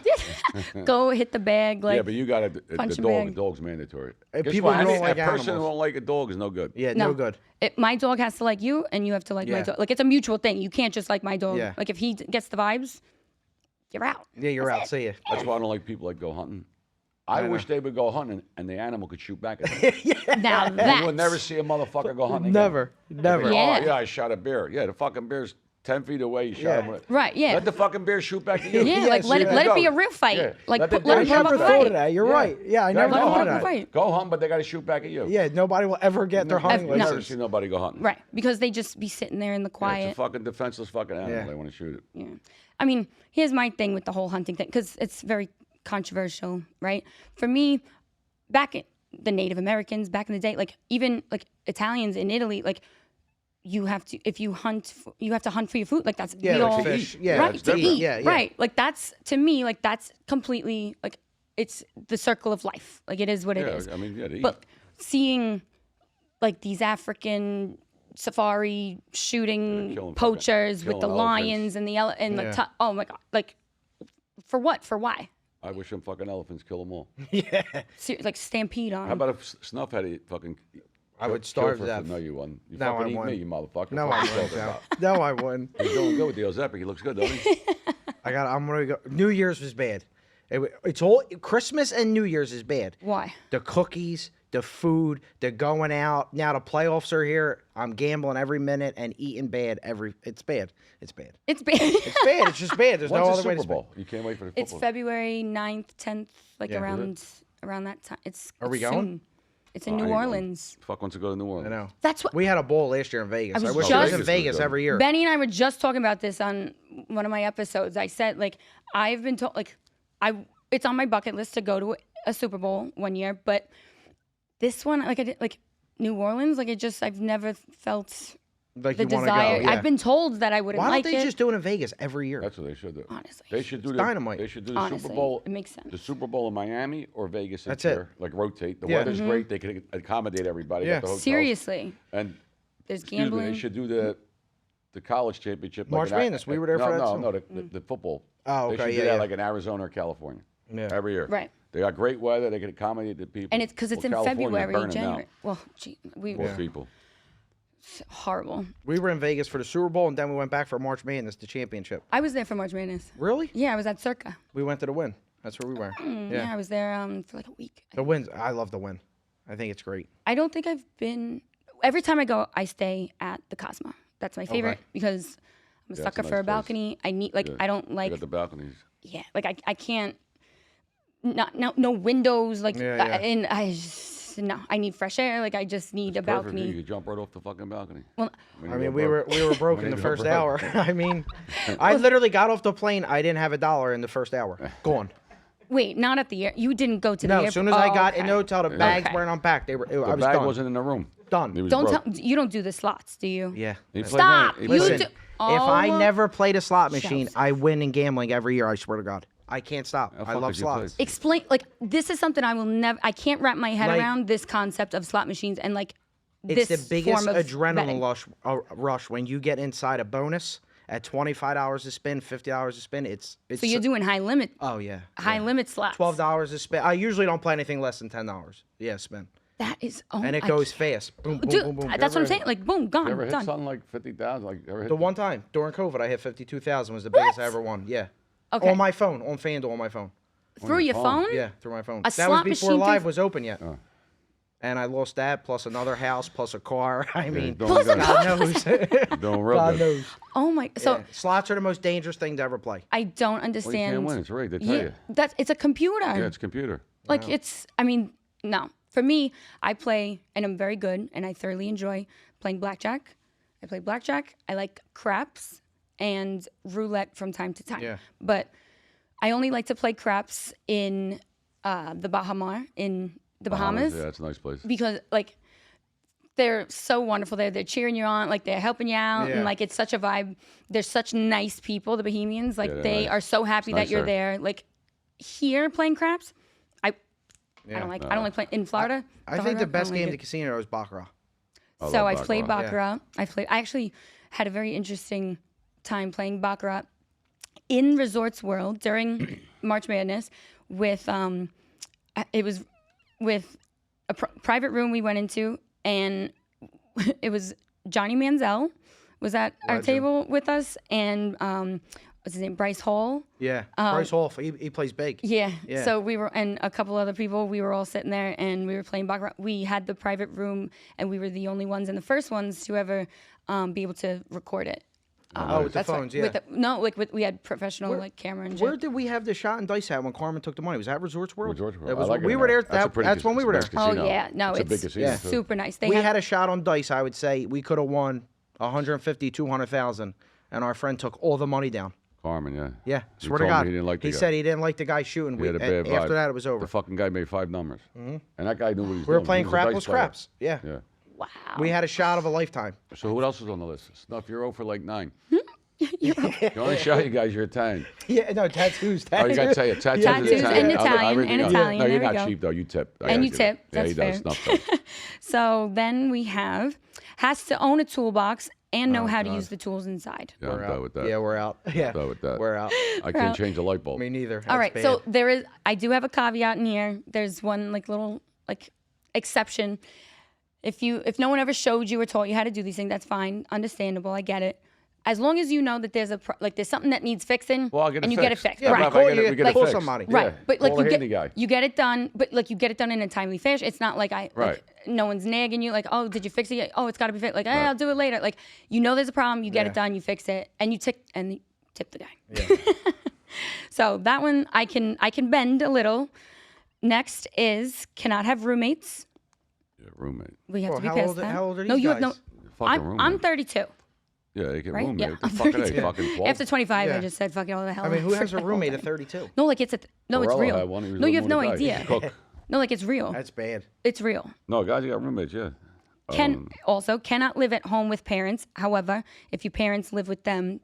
Go hit the bag. Like Yeah, but you got to the punch a dog. bag. The dog's mandatory. Hey, Guess people what? who don't like a person animals. who don't like a dog is no good. Yeah. No good. My dog has to like you, and you have to like my Yeah. dog. Like it's a mutual thing. You can't just like my dog. Yeah. Like if he gets the vibes, you're out. Yeah, you're out. See ya. That's why I don't like people that go hunting. I know. wish they would go hunting and the animal could shoot back at them. Now You that will never see a motherfucker go hunting. Never. Never. Yeah. Oh, yeah, I shot a bear. Yeah, the fucking bear's 10 feet away. You shot Yeah. him with it. Right, yeah. Let the fucking bear shoot back at you. Yeah, like let see, it be go. a real fight. Yeah. Like Let the let I him dog put never him up a thought fight. of that. You're right. Yeah, I never let him thought put of up a that. fight. Go hunt, but they got to shoot back at you. Yeah, nobody will ever get their hunting no. I've never license. seen nobody go hunting. Right, because they just be sitting there in the Yeah, quiet. it's a fucking defenseless fucking animal. Yeah. They want to shoot it. Yeah. I mean, here's my thing with the whole hunting thing, because it's very controversial, right? For me, back in the Native Americans, back in the day, like even like Italians in Italy, like you have to, if you hunt, you have to hunt for your food. Like that's, Yeah, we like all, fish. Yeah, right, it's to different. eat, Yeah, yeah. right. Like that's, to me, like that's completely, like it's the circle of life. Like it is what it Yeah, is. I mean, yeah, they eat. But seeing like these African safari shooting killing poachers with the killing lions and the and Yeah. the oh my god, like for what? For why? I wish them fucking elephants kill them all. Like stampede on. How about if Snuff had to fucking... I would kill starve for to food? death. No, you wouldn't. You No, fucking I eat wouldn't. me, you motherfucker. No, Fuck I yourself wouldn't. about. No, I wouldn't. He's doing good with the Ozempic. He looks good, doesn't he? I'm gonna go. New Year's was bad. It's all Christmas and New Year's is bad. Why? The cookies, the food, the going out. Now the playoffs are here. I'm gambling every minute and eating bad every. It's bad. It's bad. It's bad. It's bad. It's just bad. There's When's no the other way to Super say it. Bowl? You can't wait for the It's football. February 9th, 10th, like Yeah. around that time. It's Are we it's going? soon. It's in I New ain't going. Orleans. Fuck wants to go to New Orleans. I know. That's what We had a bowl last year in Vegas. I I was wish just- it was in Vegas was Vegas good. every year. Benny and I were just talking about this on one of my episodes. I said like I've been told like it's on my bucket list to go to a Super Bowl one year, but this one like I did like New Orleans. Like I've never felt Like the you want to desire. go. Yeah. I've been told that I wouldn't Why don't like they it. just do it in Vegas every year? That's what they should do. Honestly. They should do the dynamite. They should do the Honestly, Super Bowl. it makes sense. The Super Bowl in Miami or Vegas. That's it. Like rotate. The Yeah. weather's great. They can accommodate everybody Yeah. at the hotels. Seriously. And There's excuse me, gambling. they should do the college championship. March like Madness, we were there no, for that No, too. no, the football. Oh, They okay, should do yeah, that yeah. like in Arizona or California. Yeah. Every year. Right. They got great weather. They can accommodate the people. And it's because it's in California, February, burning January. Out. Well, gee, Poor people. horrible. We were in Vegas for the Super Bowl, and then we went back for March Madness, the championship. I was there for March Madness. Really? Yeah, I was at Circa. We went to the Win. That's where we were. Yeah, I was there for like a week. The Win. I love the Win. I think it's great. I don't think I've been. Every time I go, I stay at the Cosmo. That's my favorite because I'm a Yeah, sucker it's a for a nice place. balcony. I need like Yeah. I don't They like got the balconies. yeah like I can't no windows like Yeah, yeah. and I just, no I need fresh air like I just need a Perfect view. balcony. You could jump right off the fucking balcony. Well, When I you mean, go we broke. were broke in When the you go first broke. hour. I mean, I literally got off the plane. I didn't have $1 in the first hour. Gone. wait, not at the air. You didn't go to the No, airport. as soon as I got in okay. the hotel, the bags Okay. weren't unpacked. They were. I The was bag done. wasn't in the room. Done. He was Don't broke. tell you don't do the slots, do you? Yeah. He played Stop. many- he You played- Listen, do- if I Oh, never played a slot machine, Joseph. I win in gambling every year. I swear to God, I can't stop. How I fuck love did you slots. play? Explain like this is something I will never. I can't wrap my head Like- around this concept of slot machines and like It's this the biggest form of adrenaline betting. rush when you get inside a bonus at $25 to spin, $50 to spin. It's So you're doing high limit, oh yeah, high limit slots. $12 to spin. I usually don't play anything less than $10. Yeah, spin, That is oh, and it I goes can't- fast. Boom, boom, Dude, boom, boom. that's what I'm saying. Like boom, gone, You ever hit done. something like 50,000? Like ever hit The one time during COVID, I hit 52,000 was the biggest I ever won. Yeah, Okay. on my phone, on FanDuel, on my phone. Through your phone? Yeah, through my phone. A That was slot before machine Live through- was open yet. And I lost that, plus another house, plus a car. I mean, don't Plus rub a that. God knows. Don't rub God that. knows. Oh my! So Yeah. Slots are the most dangerous thing to ever play. I don't Well, you understand. can't win. It's rigged. They tell Yeah, you. it's a computer. Yeah, it's a computer. Like it's. I mean, no. For me, I play and I'm very good, and I thoroughly enjoy playing blackjack. I play blackjack. I like craps and roulette from time to time. Yeah. But I only like to play craps in the Bahamar in the Bahamas. Yeah, it's a nice place. Because like they're so wonderful there. They're cheering you on, like they're helping you out, Yeah. and like it's such a vibe. They're such nice people, the Bohemians. Like Yeah, they're they nice. are so happy that nice you're there. there. Like here playing craps, I don't like. I don't like playing in Florida. I think Hard the Rock, best I don't game like at the casino is Baccarat. I so love I've played Baccarat. Baccarat. I actually had a very interesting time playing Baccarat in Resorts World during March Madness with it was with a private room we went into, and it was Johnny Manziel was at our Legend. table with us, and what's his name, Bryce Hall. Yeah, Bryce Hall. He plays big. Yeah. Yeah. So we were, and a couple other people, we were all sitting there and we were playing Baccarat. We had the private room and we were the only ones and the first ones to ever be able to record it. Oh, with the That's right. phones, yeah. With the, we had professional like camera and shit. Where did we have the shot and dice at when Carmen took the money? Was that Resorts World? Resorts World. It I was, like it we in were there. there. That's a pretty That's when we were there. it's a nice Oh casino. yeah, no, It's a big it's casino, too. super nice. They We have, had a shot on dice. I would say we could have won 150, 200,000, and our friend took all the money down. Carmen, yeah. Yeah, He swear to told me God. He didn't like the He guy. said he didn't like the guy shooting. He had a bad vibe. After that, it was over. The fucking guy made 5 numbers. And that guy knew what he was We were doing. playing He was a dice crapless player. craps. Yeah. Yeah. wow. We had a shot of a lifetime. So what else was on the list? Snuff, you're 0 for like 9. The only shot you guys, you're Italian. Yeah, no, tattoos. Oh, you got to tell you, tattoos, Tattoos is Italian. and Italian, Everything and else. Italian, No, there you're we not go. cheap though. You tip. I And gotta you give it. tip, Yeah, that's he does. fair. Snuff does. So then we have has to own a toolbox and know how to God. use the tools inside. Yeah, I'm We're done out. with that. Yeah, we're out. Yeah, done with that. we're out. I can't change a light bulb. Me neither. All That's right, bad. so I do have a caveat in here. There's one like little like exception. If no one ever showed you or taught you how to do these things, that's fine, understandable. I get it. As long as you know that there's there's something that needs fixing, Well, I'll get it and you fixed. get it fixed, Yeah, right? we call you- we get it call fixed. somebody. Right, Yeah. but like Call you a handy guy. you get it done, but like you get it done in a timely fashion. It's not like Right. like no one's nagging you, like, oh, did you fix it yet? Oh, it's got to be fixed. Like, Right. I'll do it later. Like, you know, there's a problem, you get Yeah. it done, you fix it, and you tip the guy. So that one I can bend a little. Next is cannot have roommates. Yeah, roommate. We have Well, to be how past old- that. how old are No, these you have no. guys? Fucking I'm roommate. 32. Yeah, they get Right? roommate. Yeah, What the I'm fuck are they? 32. Fucking 12? After 25, I Yeah. just said, fuck it, all the hell. I mean, who has a forget all roommate that. at 32? No, like it's it's Varela real. had one, he was No, you have living no with a guy. idea. Cook. No, like it's real. That's bad. It's real. No, guys, you got roommates, yeah. Cannot live at home with parents. However, if your parents live with them,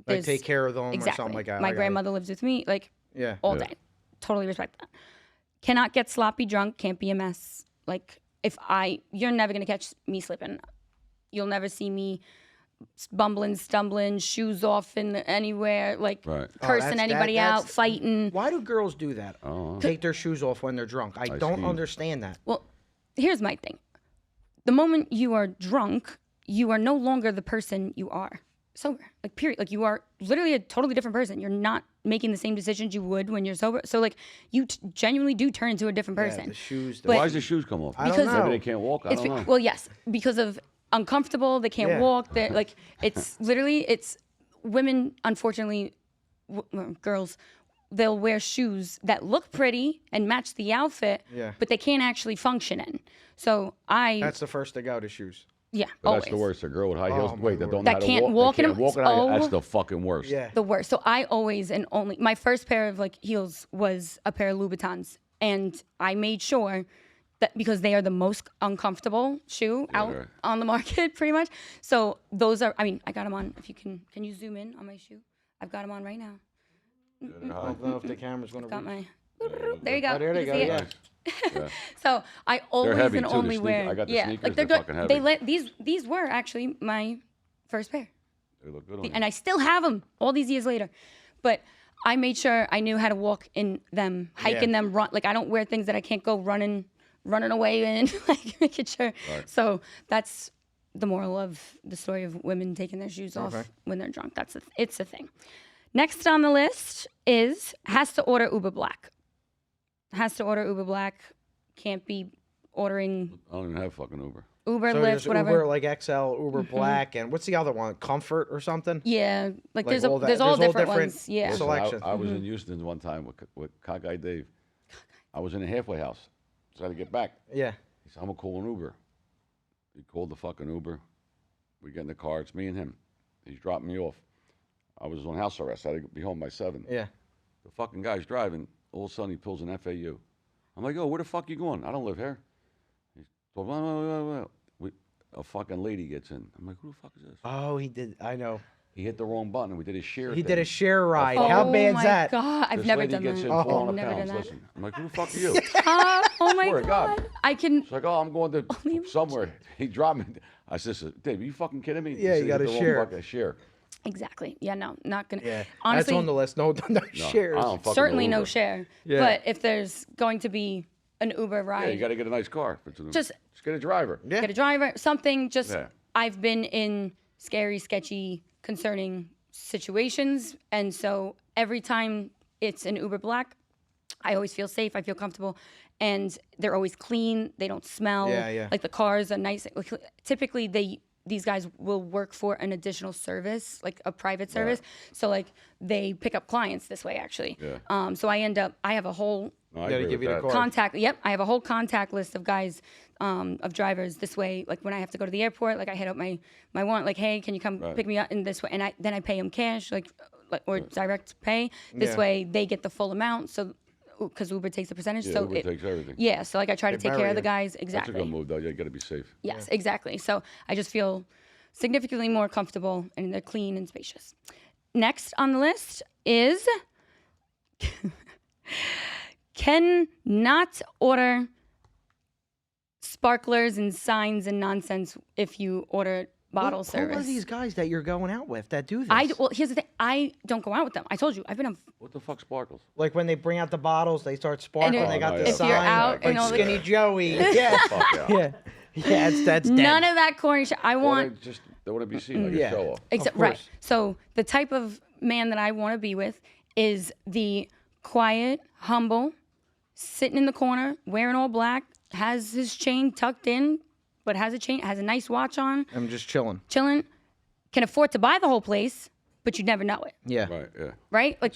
Like take care of them exactly. or something like that. My grandmother lives with me, like all day. Totally respect that. Cannot get sloppy drunk. Can't be a mess. Like you're never gonna catch me slipping. You'll never see me bumbling, stumbling, shoes off in anywhere, like cursing anybody out, fighting. Why do girls do that? Take their shoes off when they're drunk. I don't understand that. Well, here's my thing. The moment you are drunk, you are no longer the person you are sober. Like, period. Like, you are literally a totally different person. You're not making the same decisions you would when you're sober. So, like, you genuinely do turn into a different person. The shoes. Why does the shoes come off? I don't know. Maybe they can't walk. I don't know. Well, yes, because of uncomfortable. They can't walk. They're like, it's literally, it's women, unfortunately, girls, they'll wear shoes that look pretty and match the outfit, but they can't actually function in. So That's the first to go, to shoes. Yeah, But always. that's the worst. A girl with high heels, that don't know That how to can't walk they in can't them. walk in Oh. that's the fucking worst. Yeah. The worst. So I always and only, my first pair of like heels was a pair of Louboutins. And I made sure that because they are the most uncomfortable shoe out on the market pretty much. So those are, I mean, I got them on, if you can you zoom in on my shoe? I've got them on right now. I don't know if the camera's going to Got my, there you go. Oh, there they You go, see it? yeah. So I always heavy, and too, the only sneakers. wear. I got the yeah, sneakers, like they're they're good. fucking heavy. These were actually my first pair, They look good on you. and I still have them all these years later. But I made sure I knew how to walk in them, hike in them, run. Like I don't wear things that I can't go running away in, like making sure. Right. So that's the moral of the story of women taking their shoes off when they're drunk. It's a thing. Next on the list is has to order Uber Black. Has to order Uber Black. Can't be ordering I don't even have fucking Uber. Uber, So Lyft, there's whatever. Uber like XL, Uber Black, and what's the other one? Comfort or something? Yeah, like there's all there's that- all there's all different different ones. Yeah. Listen, Selection. I was in Houston one time with Cockeye Dave. I was in a halfway house. So I had to get back. Yeah. He said, I'm going to call an Uber. He called the fucking Uber. We get in the car. It's me and him. He's dropping me off. I was on house arrest. I had to be home by 7. Yeah. The fucking guy's driving. All of a sudden, he pulls an FAU. I'm like, oh, where the fuck you going? I don't live here. He's told, a fucking lady gets in. I'm like, who the fuck is this? Oh, he did. I know. He hit the wrong button. We did his share He thing. did a share ride. Oh How bad's my that? God, I've This never lady done gets that. in I've 400 never done pounds. that. Listen, I'm like, who the fuck are you? Oh my Swear to God. God. I can. She's like, oh, I'm going to somewhere. He dropped me. I said, Dave, are you fucking kidding me? Yeah, He you said, gotta hit the wrong share. fucking share. Exactly. Yeah, no, not gonna. Yeah. Honestly, That's on the list. No shares. I don't fucking certainly know no Uber. share. Yeah. But if there's going to be an Uber ride, Yeah, you got to get a nice car. Just get a driver. Yeah. get a driver, something. Just Yeah. I've been in scary, sketchy, concerning situations, and so every time it's an Uber Black, I always feel safe. I feel comfortable, and they're always clean. They don't smell. Yeah. Like the cars are nice. Like, typically, these guys will work for an additional service, like a private service. So like they pick up clients this way, actually. Yeah. So I have a whole No, I Gotta agree give with you the that. car. contact. Yep, I have a whole contact list of guys, of drivers this way. Like when I have to go to the airport, like I hit up my one, like, hey, can you come pick me up in this way? And then I pay them cash, like or direct pay. This Yeah. way they get the full amount. So because Uber takes a percentage. Yeah, so Uber takes everything. Yeah, so like I try to They take care bury of the you. guys. That's Exactly. a good move, though. You got to be safe. Yes, exactly. So I just feel significantly more comfortable, and they're clean and spacious. Next on the list is cannot order sparklers and signs and nonsense if you order bottle service. Who are these guys that you're going out with that do this? Well, here's the thing. I don't go out with them. I told you. I've been on. What the fuck sparkles? Like when they bring out the bottles, they start sparkling. And They got if the you're sign. out like and all the- Skinny Joey. Yeah. Fuck yeah. Yeah. Yeah, that's dead. None of that corny shit. I want. They want to be seen like Yeah. a show off. Except Of right. course. So the type of man that I want to be with is the quiet, humble, sitting in the corner, wearing all black, has his chain tucked in, but has a nice watch on, I'm just chilling. chilling, can afford to buy the whole place, but you never know it. Yeah. Right, yeah. Right? Like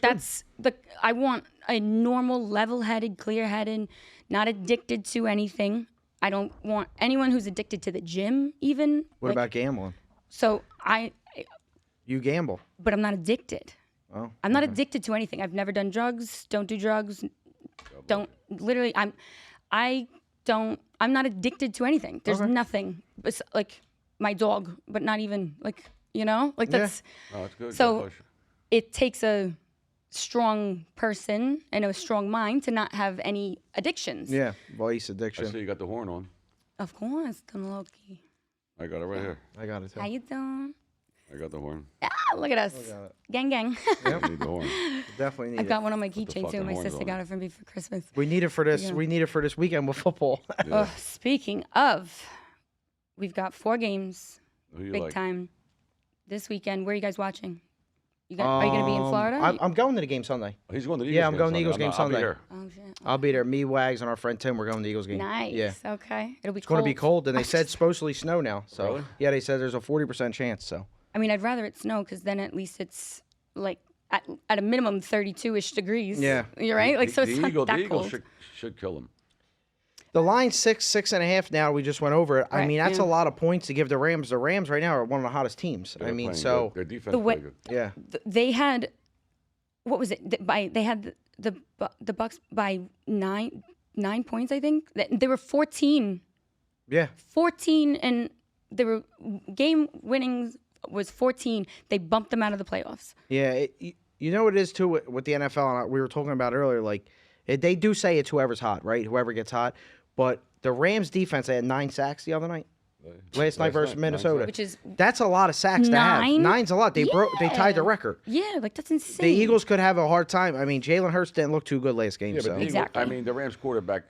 I want a normal, level-headed, clear-headed, not addicted to anything. I don't want anyone who's addicted to the gym even. What about gambling? So You gamble. but I'm not addicted. Oh. I'm not addicted to anything. I've never done drugs. Don't do drugs. Don't literally. I I'm not addicted to anything. There's nothing. It's like my dog, but not even like, like that's. Oh, that's good. So God bless you. it takes a strong person and a strong mind to not have any addictions. Yeah, vice I addiction. see you got the horn on. Of course, Don Loki. I got it right here. I got it too. How you doing? I got the horn. Ah, look at us. at it. Gang, gang. I need the horn. Definitely need I've it. got one on my the keychain too. fucking My horns sister on. got it for me for Christmas. We need it for this. Yeah. We need it for this weekend with football. Oh, speaking of, we've got 4 games, Who you big like? time, this weekend. Where are you guys watching? Are you going to be in Florida? I'm going to the game Sunday. He's going to the Eagles Yeah, I'm game going to the Sunday. Eagles I'll game be Sunday. here. Oh, shit. I'll be there. Me, Wags, and our friend Tim. We're going to the Eagles game. Nice. Yeah. Okay. It'll be It's cold. going to be cold, and they said it's supposedly snow now. So Really? yeah, they said there's a 40% chance. So I mean, I'd rather it snow because then at least it's like at a minimum 32-ish degrees. Yeah. You're right? Like, so it's not that the Eagles cold. should kill him. the line's 6.5 now. We just went over it. I Right, mean, that's yeah. a lot of points to give the Rams. The Rams right now are one of the hottest teams. I They're mean, playing so good. Their defense The is way- pretty good. yeah, They had, what was it? They had the Bucks by 9 points, I think. They were 14. yeah. 14 and they were game winnings was 14. They bumped them out of the playoffs. Yeah, you know what it is too with the NFL. And we were talking about earlier. Like they do say it's whoever's hot, right? Whoever gets hot. But the Rams defense, they had 9 sacks the other night. Last night versus Minnesota. Which is That's a lot of sacks to have. 9? 9's a lot. They tied the Yeah. record. Yeah, like that's insane. The Eagles could have a hard time. I mean, Jalen Hurts didn't look too good last game. Yeah, but so the Eagles, Exactly. I mean, the Rams quarterback,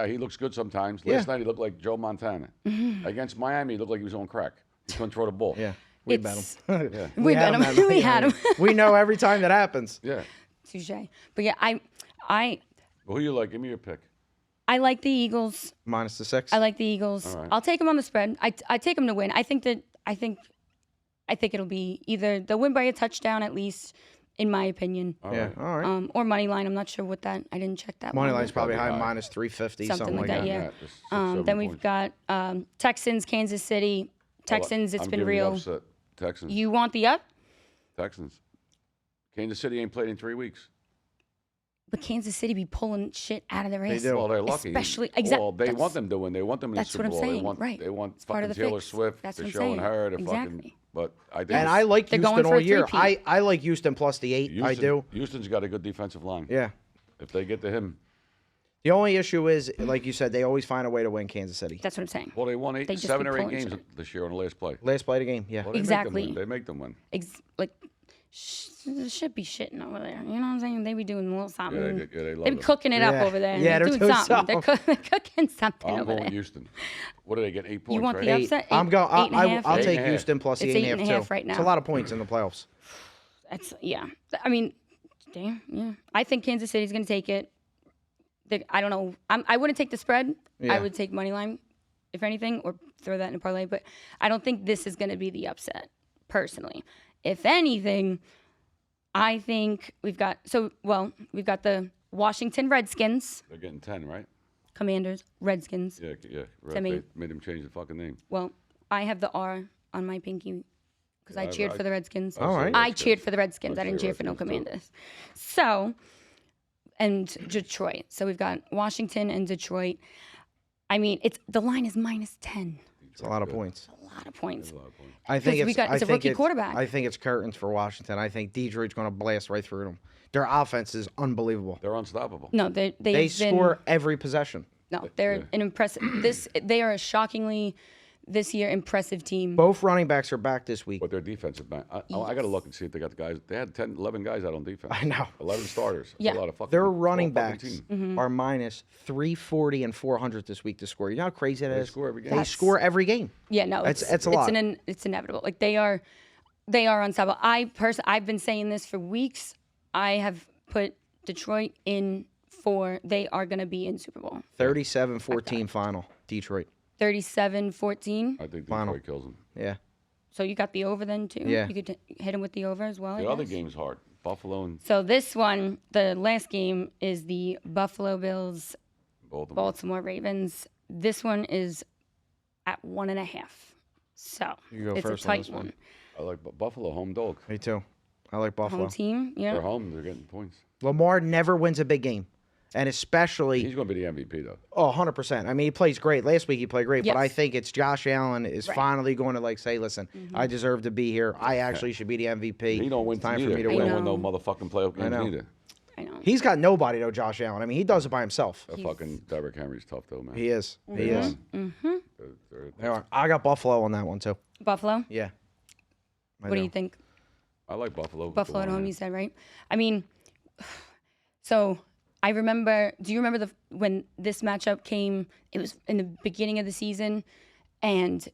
he looks good sometimes. Yeah. Last night he looked like Joe Montana. Mm-hmm. Against Miami, he looked like he was on crack. He couldn't throw the ball. yeah, we bet It's- him. Yeah. We bet him. that night. We had him. We know every time that happens. Yeah. Touche. But yeah, I Well, who you like? Give me your pick. like the Eagles. Minus the 6. I like the Eagles. All right. I'll take them on the spread. I take them to win. I think it'll be either they'll win by a touchdown at least, in my opinion, All Yeah, right. all right. or money line. I'm not sure what that. I didn't check that. Money one. line's probably high, Probably high. minus 350, Something something like like that, that. yeah. Just 6, 7 Then we've points. got Texans, Kansas City. Texans, it's I'm been giving you real. upset. Texans. You want the up, Texans. Kansas City ain't played in 3 weeks. but Kansas City be pulling shit out of the race. do. Well, they're lucky. Especially- Well, they that's- want them to win. They want them in the that's Super what I'm Bowl. saying, They want, right. They want It's part fucking of the Taylor fix. Swift. That's They're what I'm showing saying. her. They're Exactly. fucking. But I think And I like They're Houston going for all a year. three-peat. I like Houston plus the 8. I do. Houston's got a good defensive line. Yeah. If they get to him, The only issue is, like you said, they always find a way to win Kansas City. That's what I'm saying. well, they won They just 7 be or 8 pulling games shit. this year on the last play. Last play of the game, yeah. Well, they Exactly. Make them win. They make them win. Like should be shitting over there. You know what I'm saying? They be doing a little something. They love They be it. cooking it up Yeah. over there. Yeah, they're they're doing doing something. They're cooking something I'm over going there. Houston. What do they get? 8 points, You want right? the 8. upset? I'm going. 8.5? I'll Eight take and a half. Houston plus It's the 8.5 8.5 too. right It's now. a lot of points in the playoffs. That's yeah. I mean, damn. Yeah. I think Kansas City's gonna take it. I don't know. I wouldn't take the spread. Yeah. I would take money line, if anything, or throw that in a parlay. But I don't think this is gonna be the upset, personally. If anything, I think we've got the Washington Redskins, They're getting 10, right? Commanders, Redskins. Yeah, yeah. Right. Semi. They made him change the fucking name. Well, I have the R on my pinky because I cheered for the Redskins. All right. I cheered for the Redskins. I I'd didn't say cheer for no Redskins, too. Commanders. So, and Detroit. So we've got Washington and Detroit. I mean, the line is -10. It's a lot of points. A lot of points. A lot of points. I think Because it's a rookie quarterback. I think it's curtains for Washington. I think Detroit's going to blast right through them. Their offense is unbelievable. They're unstoppable. No, They score every possession. No, they're Yeah. an impressive. They are a shockingly this year impressive team. Both running backs are back this week. But their defensive back. I got to look and see if they got the guys. They had 10, 11 guys out on defense. I know. 11 starters. That's Yeah. a lot of fucking. Their all running fucking backs team. Mm-hmm. are minus 340 and 400 this week to score. You know how crazy that They is? score every game. They That's- score every game. Yeah, no, It's a lot. It's inevitable. Like they are unstoppable. I've been saying this for weeks. I have put Detroit in for. They are going to be in Super Bowl. 37-14 final. Detroit. 37-14. I think Final. Detroit kills them. Yeah. So you got the over then too. Yeah. You could hit him with the over as well. I The other guess. game's hard. Buffalo and So this one, the last game is the Buffalo Bills, Baltimore. Baltimore Ravens. This one is at 1.5. So You go it's first a on tight this one. one. I like Buffalo home dog. Me too. I like Buffalo. Home team, yeah. They're home. They're getting points. Lamar never wins a big game. And especially, He's going to be the MVP though. oh, 100%. I mean, he plays great. Last week he played great, but I Yes. think it's Josh Allen is finally going to say, listen, I deserve to be here. I actually should be the MVP. He don't win It's time for either. me to He win. don't win no motherfucking playoff games know. either. I know. He's got nobody though, Josh Allen. I mean, he does it by himself. That fucking Derrick Henry's tough though, man. He is. He is. They're- I got Buffalo on that one too. Buffalo. Yeah. What do you think? I like Buffalo. Buffalo at home, you said, right? I mean, so I remember. Do you remember when this matchup came? It was in the beginning of the season, and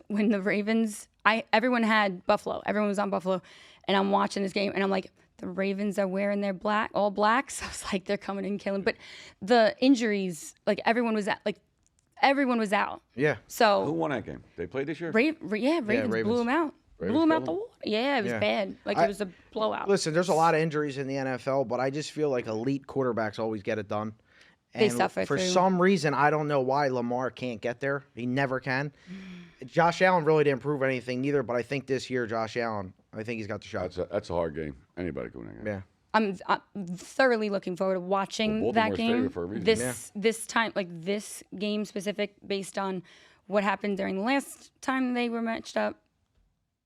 when the Ravens, everyone had Buffalo. Everyone was on Buffalo, and I'm watching this game, and I'm like, the Ravens are wearing their all black. So I was like, they're coming in and killing. But the injuries, like everyone was out. Yeah. Who So won that game? They played this year. Ravens Ravens. blew them out. Ravens Blew them killed out the 'em? water. Yeah, it was bad. Like it was a blowout. Listen, there's a lot of injuries in the NFL, but I just feel like elite quarterbacks always get it done. They And suffer for through. some reason, I don't know why Lamar can't get there. He never can. Josh Allen really didn't prove anything neither, but I think this year, Josh Allen, I think he's got the shot. That's a hard game. Anybody can win that game. Yeah. I'm thoroughly looking forward to watching Well, that Baltimore's game. favored for a reason. This time, like this game specific, based on what happened during the last time they were matched up.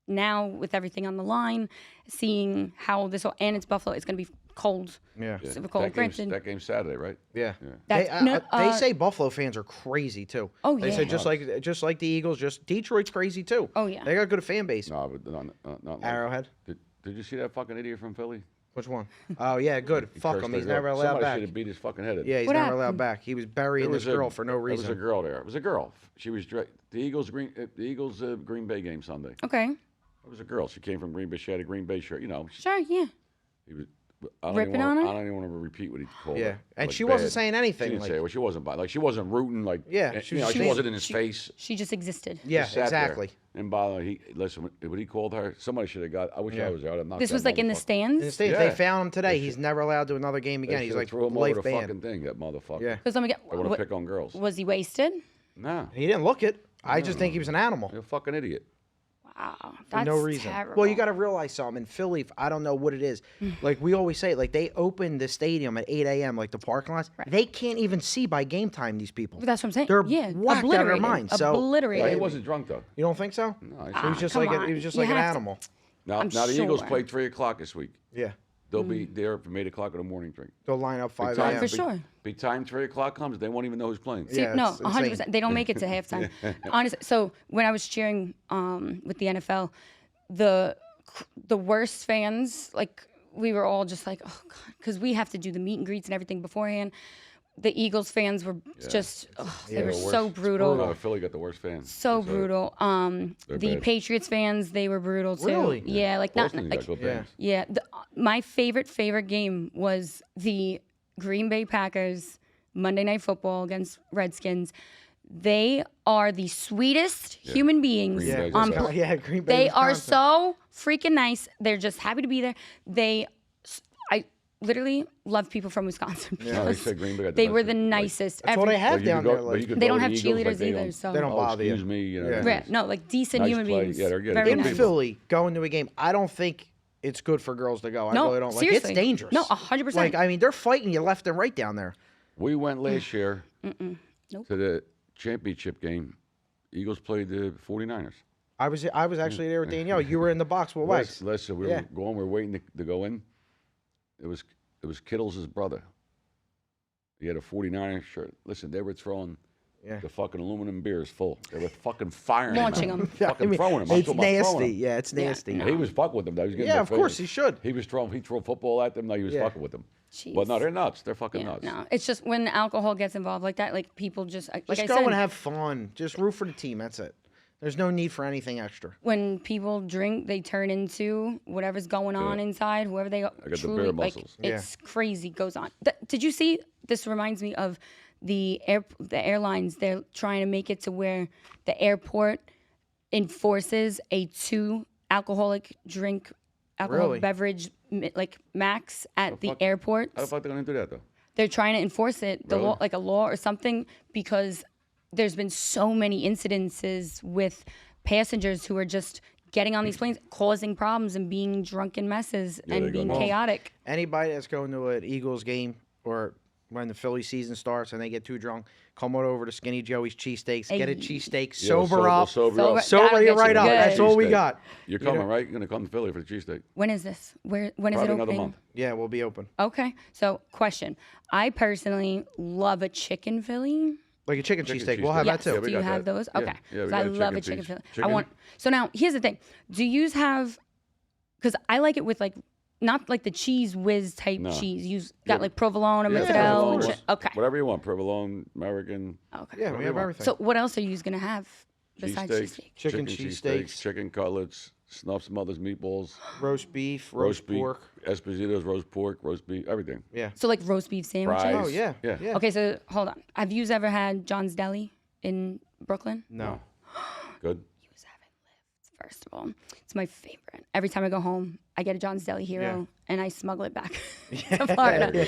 Now with everything on the line, seeing how this will, and it's Buffalo, it's going to be cold. Yeah. Super cold. Granted, That game's Saturday, right? Yeah. That's- They say Buffalo fans are crazy too. Oh, They say yeah. just like the Eagles, just Detroit's crazy too. Oh, yeah. They got a good fan base. No, but not like, Arrowhead. Did you see that fucking idiot from Philly? Which one? Oh yeah, good. Fuck Cursed him. that He's girl. never allowed Somebody back. should have beat his fucking head in. Yeah, he's What never allowed happened? back. He was burying There this was girl for no There was a reason. girl there. It was a girl. She was the Eagles Green Bay game Sunday. okay, It was a girl. She came from Green Bay. She had a Green Bay shirt. You know. sure, yeah. He was, Ripping on her? I don't even want to repeat what he called Yeah, her. and Like, she wasn't bad. saying anything, She didn't like- say it. Well, she wasn't like she wasn't rooting like. Yeah, and, she you was know, she just- wasn't in his face. She just existed. Yeah, Just sat there. exactly. And by the way, listen, what he called her, somebody should have got. I wish I was there. I'd have knocked This that was like in the motherfucker. stands. In the States, Yeah. they found him today. He's never allowed to do another game They again. He's should have like threw him life over the banned. fucking thing. That motherfucker. Yeah. Because let me get. I want to pick on girls. Was he wasted? No, He didn't look it. I just think he was an animal. you're a fucking idiot. Wow, For that's no reason. terrible. Well, you got to realize something. In Philly, I don't know what it is. Like we always say, like they opened the stadium at 8 a.m., like the parking lots. They can't even see by game time, these people. But that's what I'm saying. They're yeah, whacked out of their obliterated. minds. So Obliterated. Yeah, he wasn't drunk though. you don't think so? No, He was just come like on. he was just You like an have to- animal. Now I'm the Eagles sure. played 3:00 this week. Yeah. They'll be there from 8 o'clock in the morning. Drink. They'll line up 5 time a.m. For sure. By time 3:00 comes, they won't even know who's playing. See, Yeah, no, it's 100%. They don't make it to halftime. Honestly, so when I was cheering with the NFL, the worst fans, like we were all just like, oh god, because we have to do the meet and greets and everything beforehand. The Eagles fans were just, they were so brutal. No, Philly got the worst fans. So brutal. They're The bad. Patriots fans, they were brutal too. Really? Yeah, like not Boston like got good yeah. fans. yeah. My favorite game was the Green Bay Packers Monday Night Football against Redskins. They are the sweetest human beings Green Bay's on the best. planet. Yeah, Green Bay. They are Wisconsin. so freaking nice. They're just happy to be there. I literally love people from Wisconsin. No, they because said Green Bay got the they best were the fans. Like, nicest. That's all they have Like, you down could go- there. but Like, you could They go don't to have the Eagles, like, cheerleaders they either. don't- So they don't Oh, bother you. excuse me. You know, Yeah. that's yeah, nice. no, like decent Nice human play. beings. Yeah, they're good. Very They're in good nice. people. Philly, going to a game, I don't think it's good for girls to go. I No, really don't. Like seriously. it's dangerous. No, 100%. Like I mean, they're fighting you left and right down there. We went last year Nope. to the championship game. Eagles played the 49ers. I was actually there with Danielle. You were in the box with Wax. Listen, we Yeah. were going. We were waiting to go in. It was Kittles' brother. He had a 49ers shirt. Listen, they were throwing Yeah. the fucking aluminum beers full. They were fucking firing Launching them. them. Fucking throwing them. I'm It's talking about throwing nasty. them. Yeah, it's nasty. And he was fucking with them. Though. He was getting Yeah, their of course faces. he should. He threw football at them. No, he was Yeah. fucking with them. Jeez. But no, they're nuts. They're fucking Yeah, nuts. no, it's just when alcohol gets involved like that, like people just like Just I go said, and have fun. Just root for the team. That's it. There's no need for anything extra. when people drink, they turn into whatever's going on inside, whoever they are. I got the Truly, bear like muscles. Yeah. it's crazy. Goes on. Did you see? This reminds me of the airlines. They're trying to make it to where the airport enforces a 2 alcoholic Really? beverage like max at the fuck? airports. How the fuck they gonna do that though? They're trying to enforce it, the Really? law, like a law or something, because there's been so many incidences with passengers who are just getting on these planes, causing problems and being drunken messes Yeah, and they go being nuts. chaotic. Anybody that's going to an Eagles game, or when the Philly season starts and they get too drunk, come on over to Skinny Joey's Cheesesteaks. Get a Hey. cheesesteak, Yeah, we'll sober up. sober you up. That'll Sober you get right up. good. That's all we Cheesesteak. got. You're coming, right? You're gonna come to Philly for the cheesesteak. When is this? When is it Probably opening? another month. Yeah, we'll be open. Okay. So, question. I personally love a chicken Philly. Like a chicken Chicken cheesesteak. We'll have Yes. that Yeah, too. we Do you got have that. those? Yeah. Okay. Yeah, we 'Cause got I a love a chicken chicken piece. Philly. I Chicken? want. So now here's the thing. Do you have? Because I like it with like not like the cheese whiz type No. cheese. You got like provolone or Yeah, mozzarella. provolone, and shit. Okay. Whatever you want, provolone, American. Okay. Yeah, we have everything. So what else are you gonna have besides Cheesesteaks, cheesesteak? Chicken cheesesteaks, cheesesteaks. chicken cutlets, Snuff Smothers meatballs, roast beef, roast beef, pork. Esposito's, roast pork, roast beef, everything. Yeah. So like roast beef sandwiches. Fries. Oh yeah. Yeah. Yeah. Okay, so hold on. Have you ever had John's Deli in Brooklyn? No. Good. You haven't lived. First of all, it's my favorite. Every time I go home, I get a John's Deli Hero and I smuggle it back to Florida.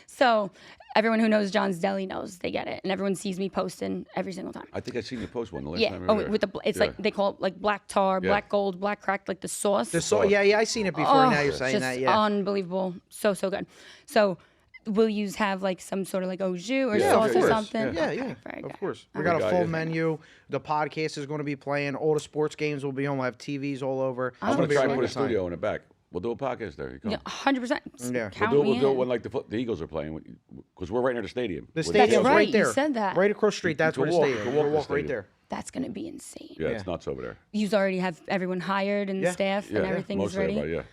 So everyone who knows John's Deli knows they get it, and everyone sees me posting every single time. I think I seen you post one the last Yeah. time. Oh, we were with the there. it's Yeah. like they call it like black tar, black gold, black cracked, like the sauce. Yeah, I seen it before. Oh, Now you're saying just that. Yeah. unbelievable. So good. So will you have like some sort of like au jus or Yeah, sauce of or course. something? Yeah, Okay, yeah, very of good. course. We All got right. a got full you. menu. The podcast is going to be playing. All the sports games will be on. We'll have TVs all over. I'm It's gonna be try a and put a good time. studio in the back. We'll do a podcast there. You come. Yeah, 100%. Yeah. Count We'll me do it in. when like the Eagles are playing, because we're right near the stadium. The With stadium's right, right you there. said that. Right across the street. That's You where can the walk- stadium. you is. can walk We'll the walk right stadium. there. That's gonna be insane. Yeah, Yeah. it's nuts over there. You already have everyone hired and Yeah. staff Yeah, and everything is mostly ready. everybody,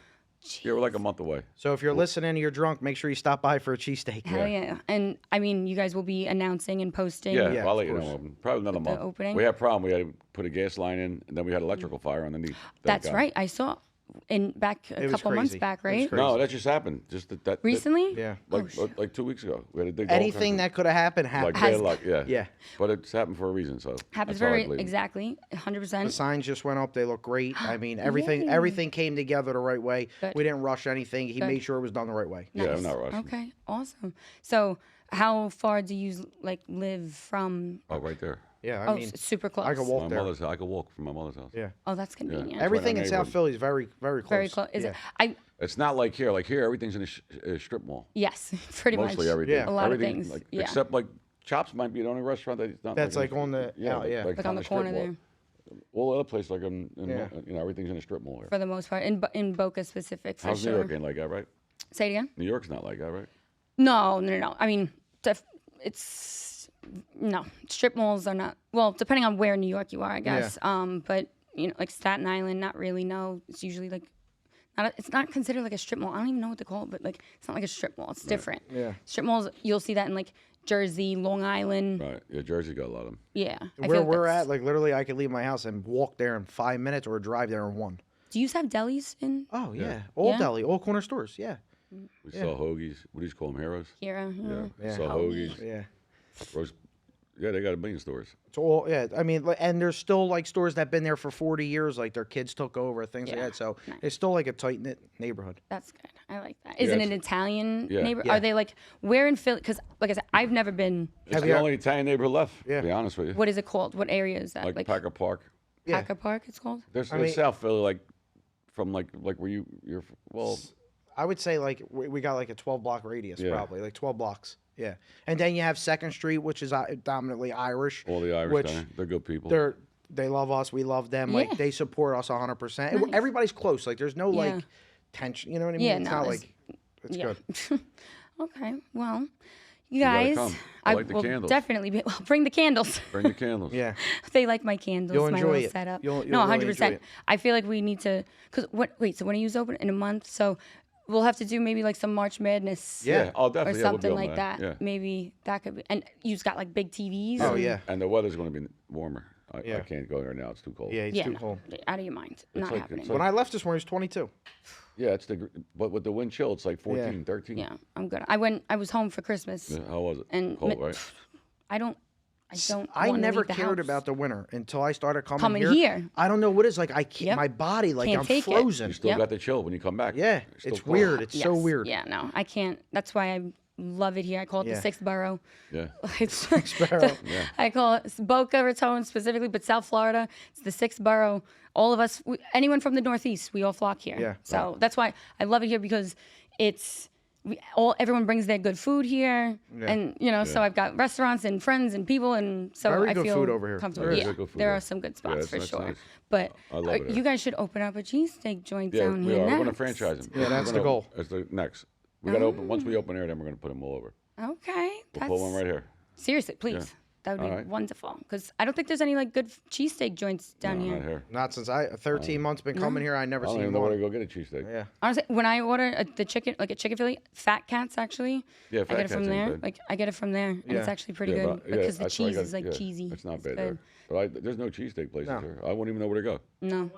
yeah, we're like a month away. So if you're listening and you're drunk, make sure you stop by for a cheesesteak. Hell yeah. And I mean, you guys will be announcing and posting. Yeah, Yeah, I'll of let you course. know. Probably another month. opening? We had a problem. We had to put a gas line in, and then we had electrical fire underneath. That's right. I saw back a It was couple months crazy. back, It was right? crazy. No, that just happened. Just that Recently? Yeah. like 2 weeks ago. We had to dig the whole Anything country. that could have happened like happened. bad luck. Yeah. Yeah. But it's happened for a reason. So Happens that's how I very believe. exactly, The 100%. signs just went up. They look great. I mean, everything came together the right way. Good. We didn't rush anything. He Good. made sure it was done the right way. Yeah, I'm Nice. not rushing. Okay, awesome. So, how far do you like live from? Oh, right there. Yeah, I Oh, mean, super close. I could walk My there. mother's. I could walk from my mother's house. Yeah. Oh, that's convenient. Everything our in South neighborhood. Philly is very, very close. Very close. Is yeah. it? I It's not like here. Like here, everything's in a strip mall. yes, pretty Mostly much. everything. Yeah. A lot of Everything, things. like, Yeah. Except like Chops might be the only restaurant that's not. That's like, like on the- yeah. Like on the strip corner mall. there, All the other places, like Yeah. everything's in a strip mall here. for the most part, in Boca specific, for How's sure. New York ain't like that, right? Say it again. New York's not like that, right? No. I mean, it's no strip malls are not. Well, depending on where in New York you are, I guess. But you know, like Staten Island, not really. No, it's usually like. It's not considered like a strip mall. I don't even know what to call it, but like it's not like a strip mall. It's different. Yeah. Strip malls, you'll see that in like Jersey, Long Island. Right. Yeah, Jersey got a lot of them. Yeah. I Where feel we're that's- at, like literally, I could leave my house and walk there in 5 minutes or drive there in 1. Do you have delis in Oh, yeah. All Yeah? deli, all corner stores. Yeah. We saw hoagies. What do you call them? Heroes? here? Yeah. Saw hoagies. Yeah. Roast. Yeah, they got a million stores. It's all, yeah. I mean, and there's still like stores that have been there for 40 years, like their kids took over, things like Yeah. that. So it's still like a tight knit neighborhood. That's good. I like that. Is it an Italian Yeah. neighborhood? Yeah. Are they like where in Philly? Because like I said, I've never been. It's Have the you- only Italian neighborhood left. Yeah. To be honest with you. What is it called? What area is that? Like Packer Park. Yeah. Packer Park. It's called. There's I mean- South Philly, like from like where you're. Well, I would say like we got like a 12 block radius, Yeah. probably like 12 blocks. Yeah. And then you have Second Street, which is dominantly Irish. all the Irish which down there, they're good people. they love us, we love them. Yeah. Like they support us 100%. And Nice. everybody's close. Like there's no Yeah. like tension. You know what I mean? Yeah, It's no, not there's- like it's yeah. good. Okay. Well, you gotta guys, come. I like the will candles. definitely be. Well, bring the candles. Bring the candles. Yeah. They like my candles, You'll my enjoy little it. setup. You'll No, really 100%. enjoy it. I feel like we need to, because wait, so when are you open? In a month? So we'll have to do maybe like some March Madness. Yeah. Oh, Or definitely. Yeah, we'll be something on like that. Yeah. Maybe that could be. And you've got like big TVs. Oh and- yeah. And the weather's going to be warmer. I Yeah. can't go there now. It's too cold. Yeah, it's Yeah, too no, cold. out of your mind. Not like- happening. it's When I left this morning, it was 22. Yeah, but with the wind chill, it's like 14, 13. Yeah, I'm good. I was home for Christmas, Yeah, how was it? and Cold, right? I don't I wanna never leave the cared house. about the winter until I started Coming here. here. I don't know what it is. Like I can't, Yep. my body, like Can't I'm take it. frozen. You still Yep. got the chill when you come back. Yeah, Still it's cold. weird. It's so Yes. weird. Yeah, no, I can't. That's why I love it here. I call it Yeah. the sixth borough. Yeah. It's Sparrow. I call it Boca Raton specifically, but South Florida, it's the sixth borough. All of us, anyone from the Northeast, we all flock here. Yeah. So that's why I love it here because it's everyone brings their good food here, and so I've got restaurants and friends and people, and so Very I good feel food over here. comfortable. Very Yeah, good food there here. are some good spots for that's sure. nice. But I love it you here. guys should open up a cheesesteak joint down Yeah, here. we are. We're next. going to franchise them. Yeah, that's the goal. That's the next. We got to open. Once we open there, then we're going to put them all over. Okay, We'll pull one right here. seriously, please. That would be Alright. wonderful. Because I don't think there's any like good cheesesteak joints down No, here. not here. Not since 13 months been coming here. I never I don't seen even know where to one. go get a cheesesteak. Yeah. Honestly, when I order the chicken, like a chicken Philly, Fat Cats actually, Yeah, I Fat get it from Cats ain't there. good. Like I get it from there, and it's Yeah. actually pretty Yeah, good but- yeah, because the that's why I cheese got- is like yeah, cheesy. It's not It's bad good. there. But there's no cheesesteak places No. here. I wouldn't even know where to go. No.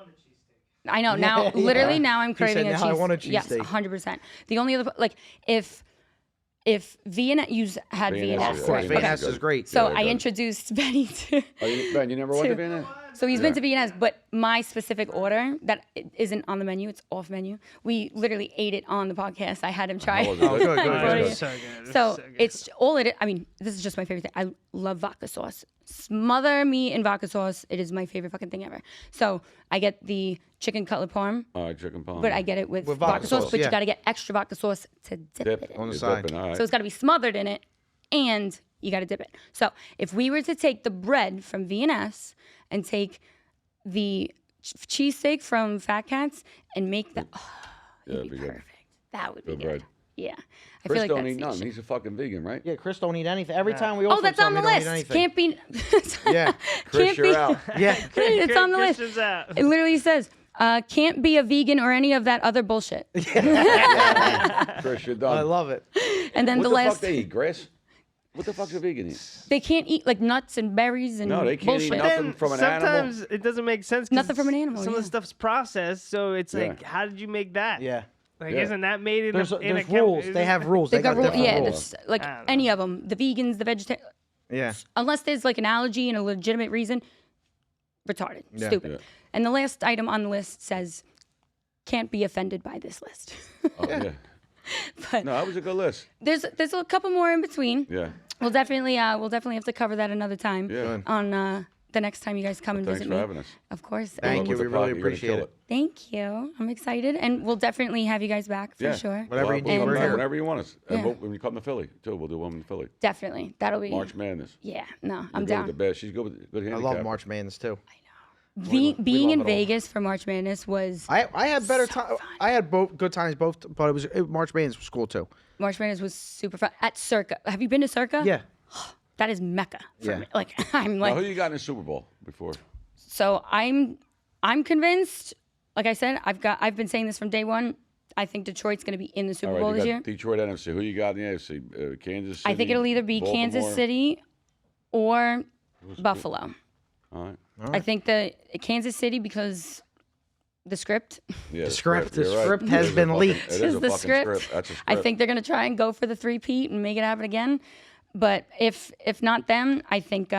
I know now. Literally now, I'm He said, craving a cheese. "Now I want a Yes, cheesesteak." 100%. The only other like if Vienna you had V&S, Vienna, yeah, Of course, Yeah, right? Vienna's okay. is great. So Yeah, I good. introduced Benny to. Oh, Ben, you never went to Vienna? So he's been to Vienna's, but my specific order that isn't on the menu, it's off menu. We literally ate it on the podcast. I had him try. How it. was it? Oh, good, I good, brought good. it. So good. So so good. it's all it. I mean, this is just my favorite thing. I love vodka sauce. Smother me in vodka sauce. It is my favorite fucking thing ever. So I get the chicken cutlet parm, All right, chicken palm. but I get it with vodka vodka sauce. sauce, But yeah. you got to get extra vodka sauce to dip it in. On the You're side. dipping, all right. So it's got to be smothered in it, and you got to dip it. So if we were to take the bread from V&S and take the cheesesteak from Fat Cats and make that, it'd it'd be be good. perfect. That would be Good good. bread. Yeah, I Chris feel like don't that's eat the nothing. issue. He's a fucking vegan, right? Yeah, Chris don't eat anything. Every time we Oh, offer that's him on the something, he don't eat list. anything. Can't be. Yeah. Chris, can't you're be. out. Yeah. It's on the list. Christian's out. It literally says, can't be a vegan or any of that other bullshit. Chris, you're done. I love it. And then what the the last, fuck they eat? Grass? What the fuck's a vegan eat? they can't eat like nuts and berries and No, they can't eat bullshit. nothing Then from an animal? sometimes it doesn't make sense. 'cause Nothing from an animal, Some of yeah. the stuff's processed, so it's Yeah. like, how did you make that? Yeah. Like, Yeah. isn't that made in There's, a there's chem- rules. They have rules. They got rule- different yeah, rules. there's, like I don't know. any of them, the vegans, the vegetarians, Yeah. unless there's like an allergy and a legitimate reason, retarded, Yeah. stupid. Yeah. And the last item on the list says, can't be offended by this list. Oh, yeah. But No, that was a good list. there's a couple more in between. Yeah. We'll definitely have to cover that another time. Yeah. On the next time you guys come and Thanks visit for me. having us. Of course. Thank And you. With the We really pocket, you're gonna appreciate kill it. Thank you. I'm excited, and we'll definitely have you guys back for Yeah. sure. Whatever you We'll need, come we're back here. whenever you want us. And Yeah. when you come to Philly, too, we'll do one in Philly. Definitely, that'll be. March Madness. Yeah, no, You're I'm good with down. the best. She's good with good I handicap. love March Madness too. Being love in it all. Vegas for March Madness was I had better So time. fun. I had both good times both, but March Madness was cool too. March Madness was super fun at Circa. Have you been to Circa? Yeah. That is Mecca for Yeah. me. Like I'm Now, like who you got in the Super Bowl before? so I'm convinced. Like I said, I've been saying this from day one. I think Detroit's going to be in the Super All Bowl right, you this got year. Detroit NFC. Who you got in the AFC? Kansas City. I think it'll either be Kansas Baltimore? City or Buffalo. All right. I think the Kansas City because the script. Yeah, The script you're right. script It has is a been fucking- leaked. It is is a the fucking script. script. That's a script. I think they're going to try and go for the three-peat and make it happen again. But if not them, I think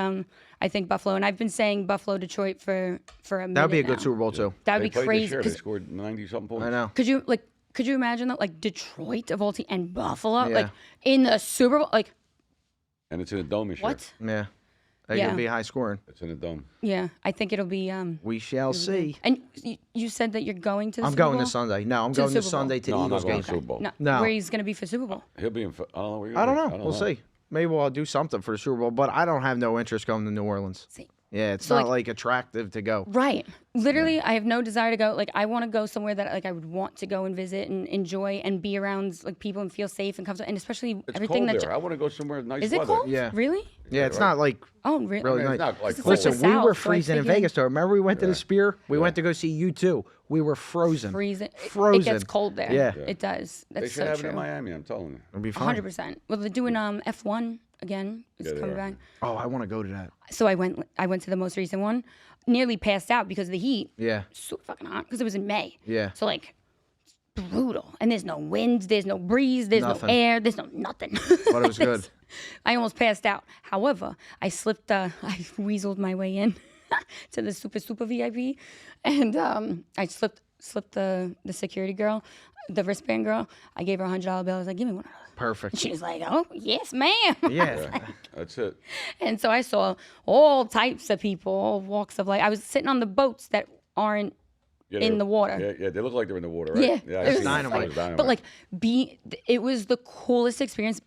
Buffalo. And I've been saying Buffalo, Detroit for a minute. That would be a good now. Super Bowl too. That would They be played crazy. This year. They 'cause scored 90-something points. I know. Could you imagine that? Like Detroit of all teams and Buffalo, Yeah. like in the Super Bowl, like And it's in a dome this year. what? Yeah. That Yeah. could be high scoring. It's in a dome. Yeah, I think it'll be. We shall see. And you said that you're going to the I'm Super going Bowl? this Sunday. No, I'm To the going this Super Bowl. Sunday to No, the I'm not Eagles going game. to Super Bowl. No, No. where he's going to be for Super Bowl. He'll be in. I don't know where you're I don't gonna know. be. We'll see. Maybe I'll do something for the Super Bowl, but I don't have no interest going to New Orleans. See. Yeah, it's So, not like attractive to go. Right. Literally, I have no desire to go. Like, I want to go somewhere that like I would want to go and visit and enjoy and be around like people and feel safe and comfortable. And especially It's everything cold that. there. I want to go somewhere nice Is it weather. cold? Yeah. Really? Yeah, it's right. not like Oh, really? really I mean, it's nice. not like It's cold. like the Listen, we were South, so I freezing in figured- Vegas though. Remember we went to the Spear? We Yeah. went to go see U2. We were frozen. Freezing. Frozen. It gets cold there. Yeah. It does. They That's should so have true. it in Miami. I'm telling you. It'll be fine. 100%. Well, they're doing F1 again. It's Yeah, they coming are. back. Oh, I want to go to that. So I went to the most recent one. Nearly passed out because of the heat. Yeah. Super fucking hot because it was in May. Yeah. So like brutal. And there's no wind, there's no breeze, there's Nothing. no air, there's no nothing. But it was good. I almost passed out. However, I slipped. I weaseled my way in to the super VIP, and I slipped the security girl, the wristband girl. I gave her $100 bill. I was like, "Give me one." Perfect. She was like, "Oh yes, ma'am." Yeah. That's it. And so I saw all types of people, all walks of life. I was sitting on the boats that aren't Yeah, in they're- the water. Yeah, they look like they're in the water, right? Yeah, I it was seen that. dynamite. It was dynamite. But like, it was the coolest experience.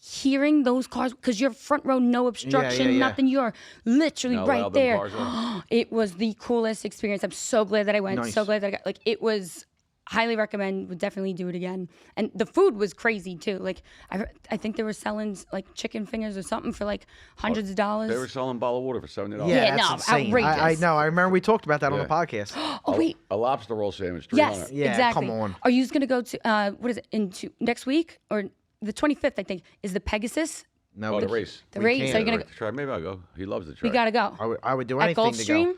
Hearing those cars, because you're front row, no obstruction, yeah. nothing. You're literally Now right allow them there. cars in. It was the coolest experience. I'm so glad that I went. Nice. So glad that I got. Like, it was. Highly recommend. Would definitely do it again. And the food was crazy too. Like, I think they were selling like chicken fingers or something for like hundreds of dollars. They were selling a bottle of water for $70. Yeah, that's no, insane. outrageous. I know. I remember we talked about that on Yeah. the podcast. Oh wait. A lobster roll sandwich, $300. Yes, Yeah, exactly. come on. Are you going to go to what is it into next week or the 25th? I think is the Pegasus. No, Oh, the race. The We race. can't. Are you gonna? Try. Maybe I'll go. He loves the track. We gotta go. I would do At anything to Gulfstream. go.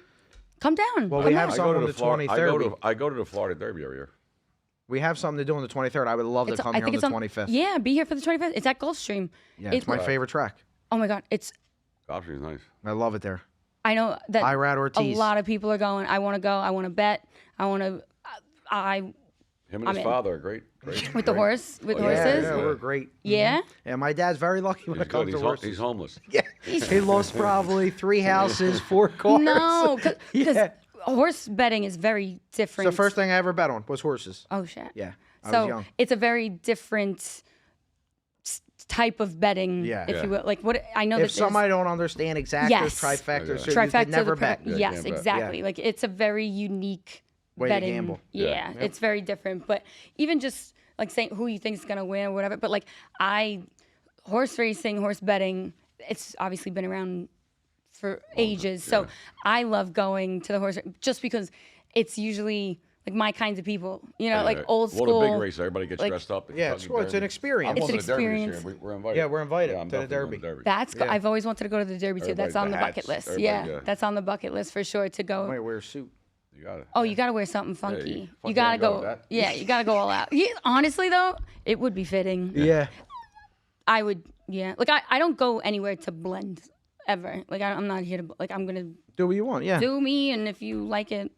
Come down. Well, Come we have out. some on the Florida. 23rd. I go to the Florida Derby every year. We have something to do on the 23rd. I would love to come I here think on it's the 25th. Yeah, be here for the 25th. It's at Gulfstream. Yeah, it's my favorite track. Oh my God, it's. Gulfstream's nice. I love it there. I know that Irad a Ortiz. lot of people are going. I want to go. I want to bet. I want to. I Him and I'm his in. father are great. with the horse with Oh, horses. Yeah, we're great. Yeah. And my dad's very lucky when He's it comes good. to horses. He's homeless. Yeah, he lost probably 3 houses, 4 cars. No, because Yeah. horse betting is very It's different. the first thing I ever bet on was horses. Oh shit. Yeah, I So was young. it's a very different type of betting, Yeah. if Yeah. you will. Like what I know If that there's somebody don't understand exactly Yes. trifecta, so you trifecta could never the bet. Yeah, you yes, can't bet. exactly. Like it's a very unique Way to betting. gamble. Yeah, Yeah. it's very different. But even just like saying who you think is gonna win or whatever. But like horse racing, horse betting, it's obviously been around for ages. So I love going to the horse just because it's usually like my kinds of people. You know, like old school. Well, the big race, everybody gets like- dressed up. Yeah, Fucking well, it's an derby. experience. I'm It's going an to the Derby this year. experience. We're invited. Yeah, we're invited I'm to the definitely Derby. going to That's Yeah. I've always wanted to go to the Derby too. That's Everybody, on the the bucket hats, list. everybody, Yeah, yeah. that's on the bucket list for sure to I go. might wear a suit. You got it. Oh, you gotta wear something funky. you You fucking gotta gotta go go. with that. Yeah, you gotta go all out. Yeah, honestly though, it would be fitting. Yeah. I would. Yeah, like I don't go anywhere to blend ever. Like I'm not here to like I'm gonna Do what you want. Yeah. do me, and if you like it,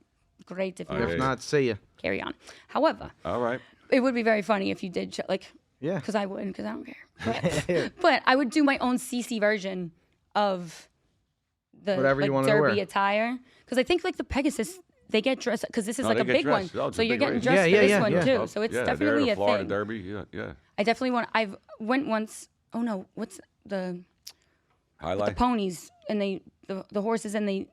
great. If you Okay. don't, If not, see ya. carry on. However, All right. it would be very funny if you did like. Yeah. Because I would, because I don't care. But I would do my own CC version of the Whatever you like, wanted to derby wear. attire. Because I think like the Pegasus, they get dressed because this is No, like they a get big dressed. one. Oh, it's So a you're big getting race. dressed Yeah, for yeah, this yeah, one yeah. too. So it's yeah, definitely they're a the Florida thing. Derby. Yeah, yeah. I definitely want. I've went once. Oh no, what's the Highlight. ponies and the horses and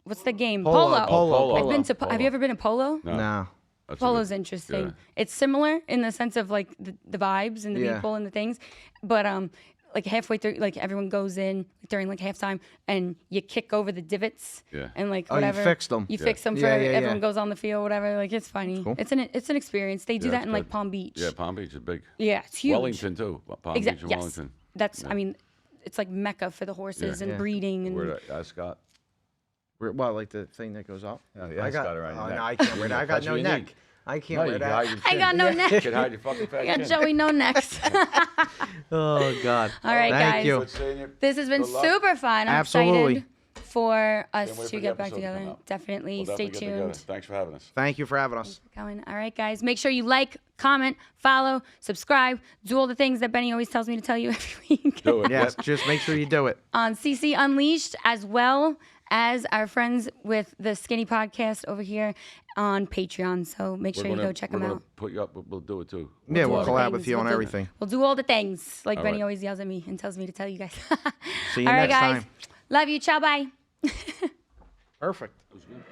what's the game? Polo. Polo. Polo. I've been to. Polo. Have you ever been to polo? No. That's a Polo's good- interesting. yeah. It's similar in the sense of like the vibes and the Yeah. people and the things, but like halfway through, like everyone goes in during like halftime and you kick over the divots. Yeah. And like Oh, you whatever. fixed 'em. You Yeah. fix them for Yeah, yeah, yeah. everyone goes on the field, whatever. Like it's funny. cool. It's an experience. They do Yeah, that it's in like good. Palm Beach. Yeah, Palm Beach is big. Yeah, it's huge. Wellington too. Palm Beach and Yes. Wellington. That's I mean, it's like mecca for the horses and Yeah. breeding and. Where the Ascot. What, like the thing that goes up? Oh, yeah, I it's got. got it around your Oh, neck. no, I can't wear that. I got That's no what you neck. need. I can't No, wear you can that. hide your I chin. got no neck. You can hide your fucking fat I got chin. Joey no necks. Oh God. All right, Thank guys. you. Good seeing you. This has been Good luck. super fun. I'm Absolutely. excited for us Can't wait to for the get back episode to come together. out. Definitely We'll stay definitely get together. tuned. Thanks for having us. Thank you for having us. Going. All right, guys. Make sure you like, comment, follow, subscribe, do all the things that Benny always tells me to tell you every week Do it. Yes, Yep. just make sure you do it. on CICI Unleashed, as well as our friends with the Skinny Podcast over here on Patreon. So make sure you go check them We're out. gonna put you up. We'll do it too. Yeah, do we'll all the collab things. with you on We'll do- everything. We'll do all the things, like All Benny right. always yells at me and tells me to tell you guys. See you all right, next guys. time. Love you. Ciao. Bye. Perfect. It was good.